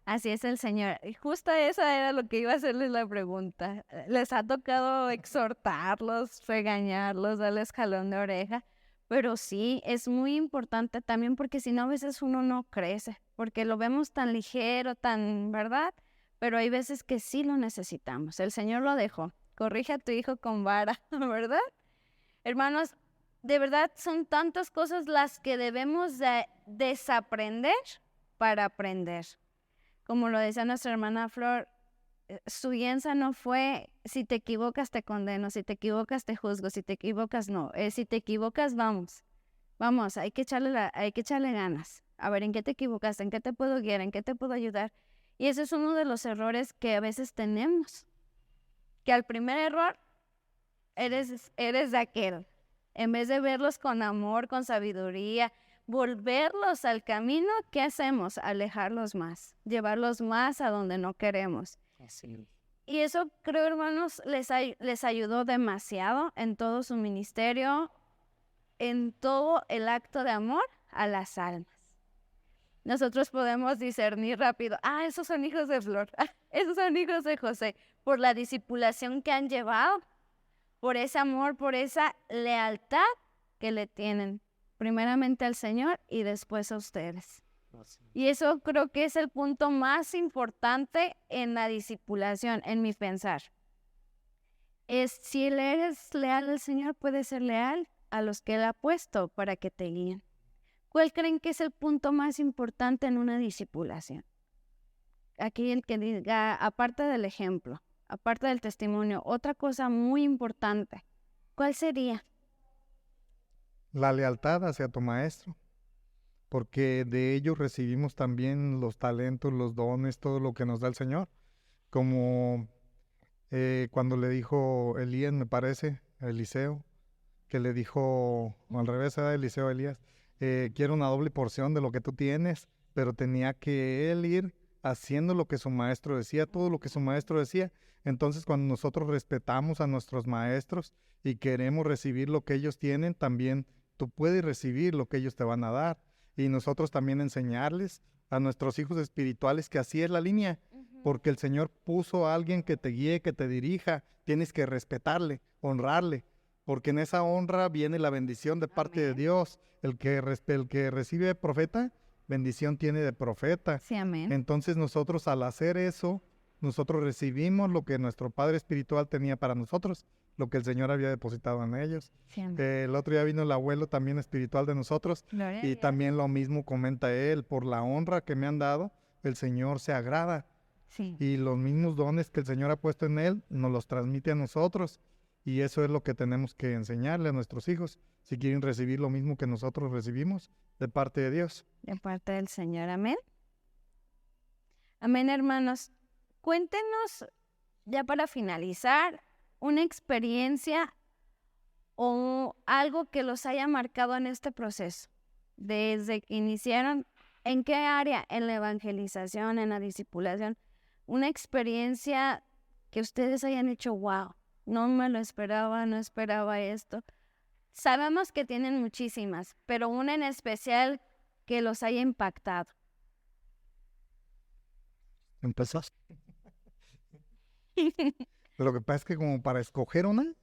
Así es el Señor. Y justo esa era lo que iba a hacerles la pregunta. ¿Les ha tocado exhortarlos, regañarlos, darles jalón de oreja? Pero sí, es muy importante también porque si no, a veces uno no crece, porque lo vemos tan ligero, tan, ¿verdad? Pero hay veces que sí lo necesitamos. El Señor lo dejó. Corrige a tu hijo con vara, ¿verdad? Hermanos, de verdad son tantas cosas las que debemos de desaprender para aprender. Como lo decía nuestra hermana Flor, su guianza no fue, si te equivocas te condeno, si te equivocas te juzgo, si te equivocas no. Si te equivocas, vamos, hay que echarle ganas. A ver, ¿en qué te equivocaste? ¿En qué te puedo guiar? ¿En qué te puedo ayudar? Y ese es uno de los errores que a veces tenemos. Que al primer error eres de aquel. En vez de verlos con amor, con sabiduría, volverlos al camino, ¿qué hacemos? Alejarlos más, llevarlos más a donde no queremos. Así. Y eso creo, hermanos, les ayudó demasiado en todo su ministerio, en todo el acto de amor a las almas. Nosotros podemos discernir rápido, esos son hijos de Flor, esos son hijos de José, por la discipulación que han llevado, por ese amor, por esa lealtad que le tienen, primeramente al Señor y después a ustedes. Y eso creo que es el punto más importante en la discipulación, en mi pensar. Es si eres leal al Señor, puedes ser leal a los que Él ha puesto para que te guíen. ¿Cuál creen que es el punto más importante en una discipulación? Aquí el que diga, aparte del ejemplo, aparte del testimonio, otra cosa muy importante, ¿cuál sería? La lealtad hacia tu maestro, porque de ellos recibimos también los talentos, los dones, todo lo que nos da el Señor. Como cuando le dijo Elías, me parece, a Eliseo, que le dijo, al revés, era Eliseo a Elías, quiero una doble porción de lo que tú tienes, pero tenía que él ir haciendo lo que su maestro decía, todo lo que su maestro decía. Entonces, cuando nosotros respetamos a nuestros maestros y queremos recibir lo que ellos tienen, también tú puedes recibir lo que ellos te van a dar. Y nosotros también enseñarles a nuestros hijos espirituales que así es la línea, porque el Señor puso a alguien que te guíe, que te dirija, tienes que respetarle, honrarle, porque en esa honra viene la bendición de parte de Dios. El que recibe profeta, bendición tiene de profeta. Sí, amén. Entonces nosotros al hacer eso, nosotros recibimos lo que nuestro Padre Espiritual tenía para nosotros, lo que el Señor había depositado en ellos. Sí, amén. El otro día vino el abuelo también espiritual de nosotros Gloria a y Dios. también lo mismo comenta él, por la honra que me han dado, el Señor se agrada. Sí. Y los mismos dones que el Señor ha puesto en él, nos los transmite a nosotros. Y eso es lo que tenemos que enseñarle a nuestros hijos, si quieren recibir lo mismo que nosotros recibimos de parte de Dios. De parte del Señor, amén. Amén, hermanos. Cuéntenos, ya para finalizar, una experiencia o algo que los haya marcado en este proceso, desde que iniciaron, ¿en qué área? En la evangelización, en la discipulación, una experiencia que ustedes hayan hecho, wow, no me lo esperaba, no esperaba esto. Sabemos que tienen muchísimas, pero una en especial que los haya impactado. ¿Empezas? Lo que pasa es que como para escoger una,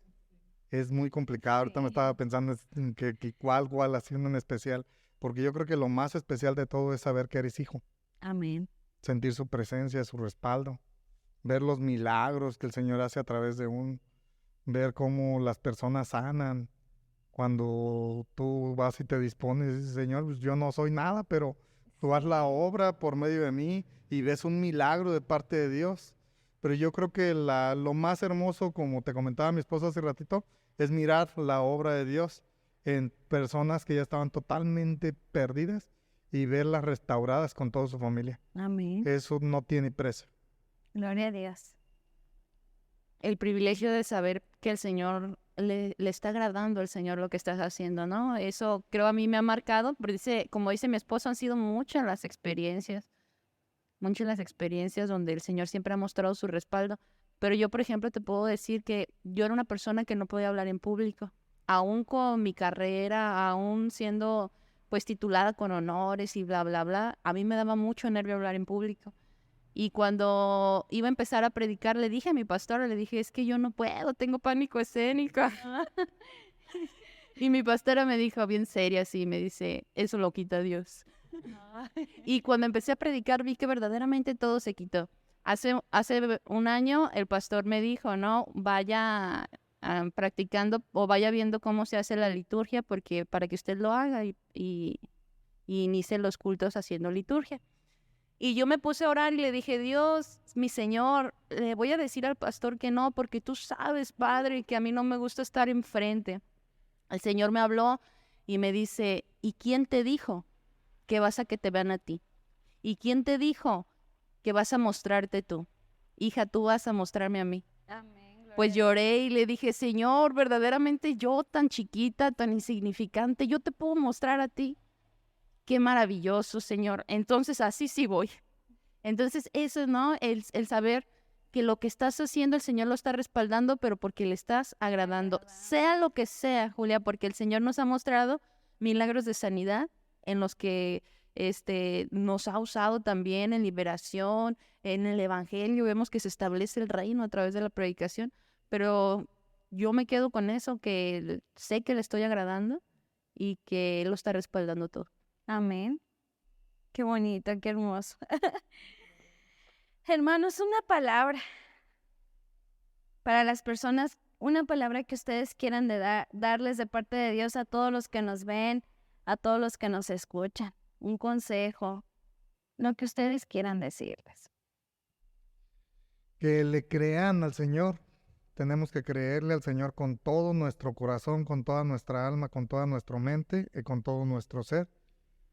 es muy complicado. Ahorita me estaba pensando en que cuál haciendo en especial, porque yo creo que lo más especial de todo es saber que eres hijo, Amén. sentir su presencia, su respaldo, ver los milagros que el Señor hace a través de uno, ver cómo las personas sanan. Cuando tú vas y te dispones y dices, Señor, pues yo no soy nada, pero tú haz la obra por medio de mí y ves un milagro de parte de Dios. Pero yo creo que lo más hermoso, como te comentaba mi esposa hace ratito, es mirar la obra de Dios en personas que ya estaban totalmente perdidas y verlas restauradas con toda su familia. Amén. Eso no tiene precio. Gloria a Dios. el privilegio de saber que el Señor le está agradando al Señor lo que estás haciendo, ¿no? Eso creo a mí me ha marcado, pero como dice mi esposo, han sido muchas las experiencias donde el Señor siempre ha mostrado su respaldo. Pero yo, por ejemplo, te puedo decir que yo era una persona que no podía hablar en público, aún con mi carrera, aún siendo pues titulada con honores y bla, bla, bla. A mí me daba mucho nervio hablar en público. Y cuando iba a empezar a predicar, le dije a mi pastora, le dije, es que yo no puedo, tengo pánico escénico. Y mi pastora me dijo, bien seria, así, me dice, eso lo quita Dios. Y cuando empecé a predicar, vi que verdaderamente todo se quitó. Hace un año el pastor me dijo, no, vaya practicando o vaya viendo cómo se hace la liturgia, porque para que usted lo haga y inicie los cultos haciendo liturgia. Y yo me puse a orar y le dije, Dios, mi Señor, le voy a decir al pastor que no, porque tú sabes, Padre, que a mí no me gusta estar enfrente. El Señor me habló y me dice, ¿y quién te dijo que vas a que te vean a ti? ¿Y quién te dijo que vas a mostrarte tú? Hija, tú vas a mostrarme a mí. Amén. Pues lloré y le dije, Señor, verdaderamente yo tan chiquita, tan insignificante, yo te puedo mostrar a ti. Qué maravilloso, Señor. Entonces, así sí voy. Entonces, eso, ¿no? El saber que lo que estás haciendo, el Señor lo está respaldando, pero porque le estás agradando. Sea lo que sea, Julia, porque el Señor nos ha mostrado milagros de sanidad en los que nos ha usado también en liberación, en el Evangelio. Vemos que se establece el reino a través de la predicación, pero yo me quedo con eso, que sé que le estoy agradando y que Él lo está respaldando todo. Amén. Qué bonito, qué hermoso. Hermanos, una palabra para las personas, una palabra que ustedes quieran darles de parte de Dios a todos los que nos ven, a todos los que nos escuchan. Un consejo, lo que ustedes quieran decirles. Que le crean al Señor. Tenemos que creerle al Señor con todo nuestro corazón, con toda nuestra alma, con toda nuestra mente y con todo nuestro ser.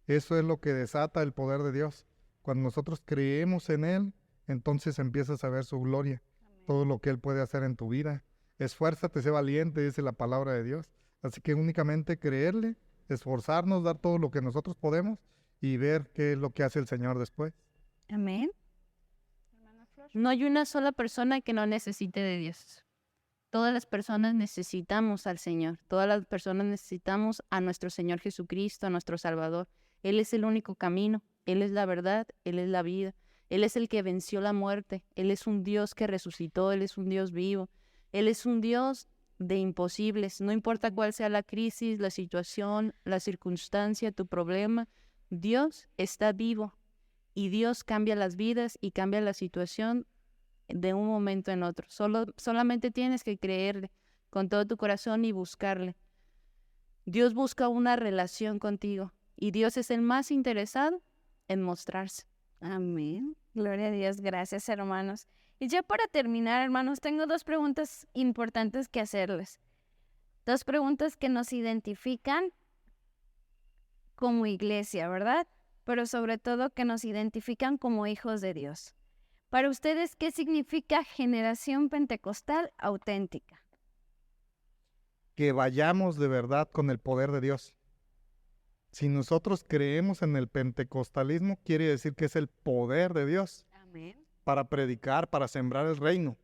Eso es lo que desata el poder de Dios. Cuando nosotros creemos en Él, entonces empiezas a ver su gloria, todo lo que Él puede hacer en tu vida. Esfuérzate, sé valiente, dice la palabra de Dios. Así que únicamente creerle, esforzarnos, dar todo lo que nosotros podemos y ver qué es lo que hace el Señor después. Amén. No hay una sola persona que no necesite de Dios. Todas las personas necesitamos al Señor. Todas las personas necesitamos a nuestro Señor Jesucristo, a nuestro Salvador. Él es el único camino. Él es la verdad. Él es la vida. Él es el que venció la muerte. Él es un Dios que resucitó. Él es un Dios vivo. Él es un Dios de imposibles. No importa cuál sea la crisis, la situación, la circunstancia, tu problema, Dios está vivo. Y Dios cambia las vidas y cambia la situación de un momento en otro. Solamente tienes que creerle con todo tu corazón y buscarle. Dios busca una relación contigo y Dios es el más interesado en mostrarse. Amén. Gloria a Dios. Gracias, hermanos. Y ya para terminar, hermanos, tengo 2 preguntas importantes que hacerles. 2 preguntas que nos identifican como iglesia, ¿verdad? Pero sobre todo que nos identifican como hijos de Dios. Para ustedes, ¿qué significa generación pentecostal auténtica? Que vayamos de verdad con el poder de Dios. Si nosotros creemos en el pentecostalismo, quiere decir que es el poder de Dios. Amén. Para predicar, para sembrar el reino.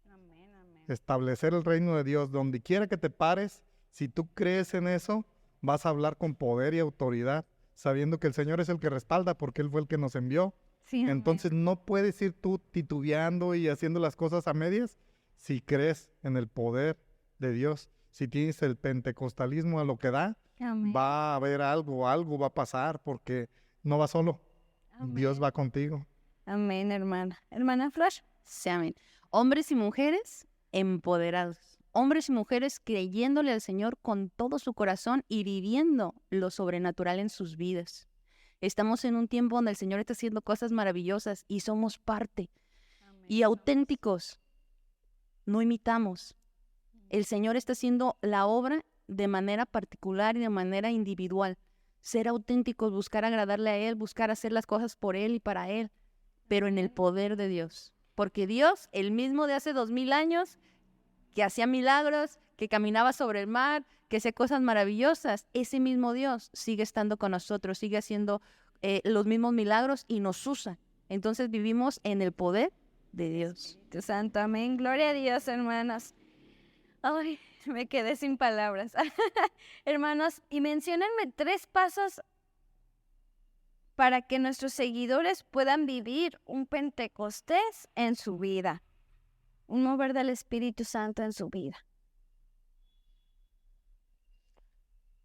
Amén, amén. Establecer el reino de Dios. Donde quiera que te pares, si tú crees en eso, vas a hablar con poder y autoridad, sabiendo que el Señor es el que respalda porque Él fue el que nos envió. Sí, amén. Entonces no puedes ir tú titubeando y haciendo las cosas a medias si crees en el poder de Dios. Si tienes el pentecostalismo a lo que da, Amén. va a haber algo va a pasar porque no va solo. Amén. Dios va contigo. Amén, hermana. Hermana Flash. Sí, amén. Hombres y mujeres empoderados. Hombres y mujeres creyéndole al Señor con todo su corazón y viviendo lo sobrenatural en sus vidas. Estamos en un tiempo donde el Señor está haciendo cosas maravillosas y somos parte. Amén. Y auténticos. No imitamos. El Señor está haciendo la obra de manera particular y de manera individual. Ser auténticos, buscar agradarle a Él, buscar hacer las cosas por Él y para Él, pero en el poder de Dios. porque Dios, el mismo de hace 2000 años, que hacía milagros, que caminaba sobre el mar, que hacía cosas maravillosas, ese mismo Dios sigue estando con nosotros, sigue haciendo los mismos milagros y nos usa. Entonces vivimos en el poder de Dios. Espíritu Santo, amén. Gloria a Dios, hermanos. Ay, me quedé sin palabras. Hermanos, y menciónenme 3 pasos para que nuestros seguidores puedan vivir un Pentecostés en su vida, un mover del Espíritu Santo en su vida.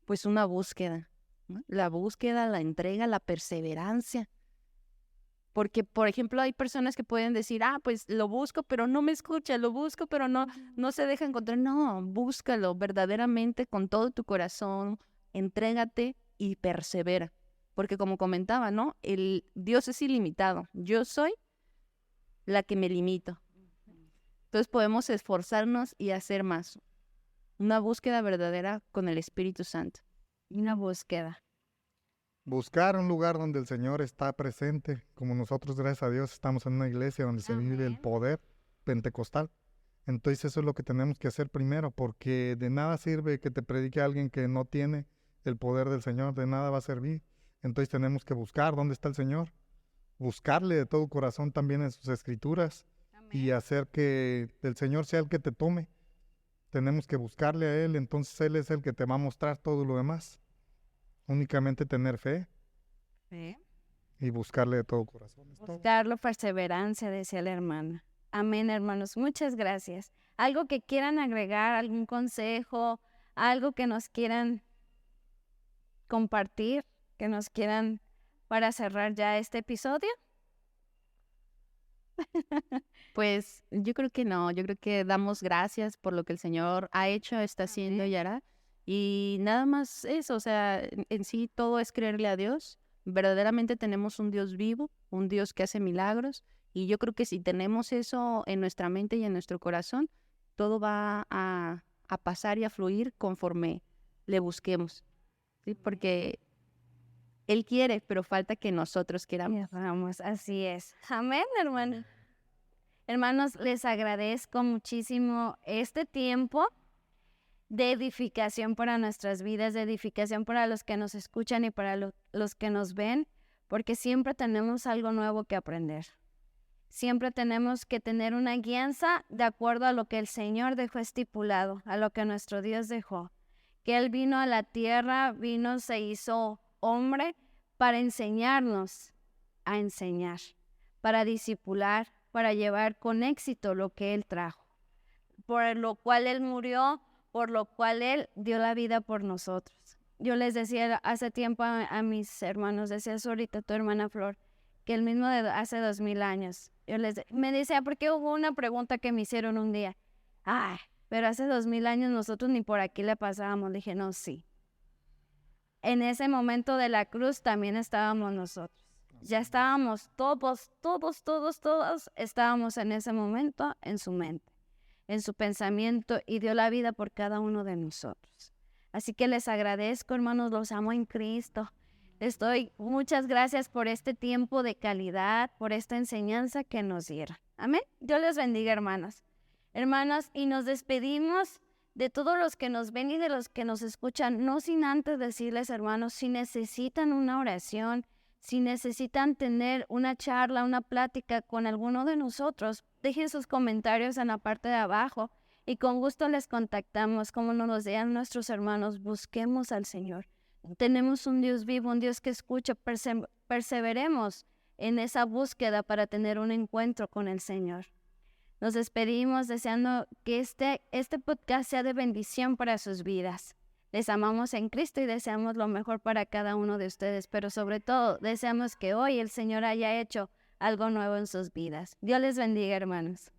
Pues una búsqueda, ¿no? La búsqueda, la entrega, la perseverancia. Porque, por ejemplo, hay personas que pueden decir, pues lo busco, pero no me escucha, lo busco, pero no se deja encontrar. No, búscalo verdaderamente con todo tu corazón, entrégate y persevera. Porque como comentaba, ¿no? El Dios es ilimitado. Yo soy la que me limito. Entonces podemos esforzarnos y hacer más. Una búsqueda verdadera con el Espíritu Santo. Una búsqueda. Buscar un lugar donde el Señor está presente, como nosotros, gracias a Dios, estamos en una iglesia donde se vive el poder pentecostal. Entonces eso es lo que tenemos que hacer primero, porque de nada sirve que te predique alguien que no tiene el poder del Señor, de nada va a servir. Entonces tenemos que buscar dónde está el Señor, buscarle de todo corazón también en sus escrituras. Amén. Y hacer que el Señor sea el que te tome. Tenemos que buscarle a Él, entonces Él es el que te va a mostrar todo lo demás. Únicamente tener fe. Y buscarle de todo corazón. Buscarlo, perseverancia, decía la hermana. Amén, hermanos. Muchas gracias. ¿Algo que quieran agregar, algún consejo, algo que nos quieran compartir, que nos quieran para cerrar ya este episodio? Pues yo creo que no, yo creo que damos gracias por lo que el Señor ha hecho, está haciendo y hará. Y nada más eso, o sea, en sí todo es creerle a Dios. Verdaderamente tenemos un Dios vivo, un Dios que hace milagros. Y yo creo que si tenemos eso en nuestra mente y en nuestro corazón, todo va a pasar y a fluir conforme le busquemos. ¿Sí? Porque Él quiere, pero falta que nosotros queramos. Vamos, así es. Amén, hermano. Hermanos, les agradezco muchísimo este tiempo de edificación para nuestras vidas, de edificación para los que nos escuchan y para los que nos ven, porque siempre tenemos algo nuevo que aprender. Siempre tenemos que tener una guianza de acuerdo a lo que el Señor dejó estipulado, a lo que nuestro Dios dejó. Que Él vino a la tierra, se hizo hombre para enseñarnos a enseñar, para discipular, para llevar con éxito lo que Él trajo, por lo cual Él murió, por lo cual Él dio la vida por nosotros. Yo les decía hace tiempo a mis hermanos, decías ahorita tu hermana Flor, que el mismo de hace 2000 años. Me decía, porque hubo una pregunta que me hicieron un día. Pero hace 2000 años nosotros ni por aquí le pasábamos. Le dije, no, sí. En ese momento de la cruz también estábamos nosotros. Ya estábamos todos estábamos en ese momento en su mente, en su pensamiento, y dio la vida por cada uno de nosotros. Así que les agradezco, hermanos, los amo en Cristo. Les doy muchas gracias por este tiempo de calidad, por esta enseñanza que nos dieron. Amén. Dios les bendiga, hermanos. Hermanos, y nos despedimos de todos los que nos ven y de los que nos escuchan, no sin antes decirles, hermanos, si necesitan una oración, si necesitan tener una charla, una plática con alguno de nosotros, dejen sus comentarios en la parte de abajo y con gusto les contactamos. Como nos lo digan nuestros hermanos, busquemos al Señor. Tenemos un Dios vivo, un Dios que escucha, perseveremos en esa búsqueda para tener un encuentro con el Señor. Nos despedimos deseando que este podcast sea de bendición para sus vidas. Les amamos en Cristo y deseamos lo mejor para cada uno de ustedes, pero sobre todo deseamos que hoy el Señor haya hecho algo nuevo en sus vidas. Dios les bendiga, hermanos.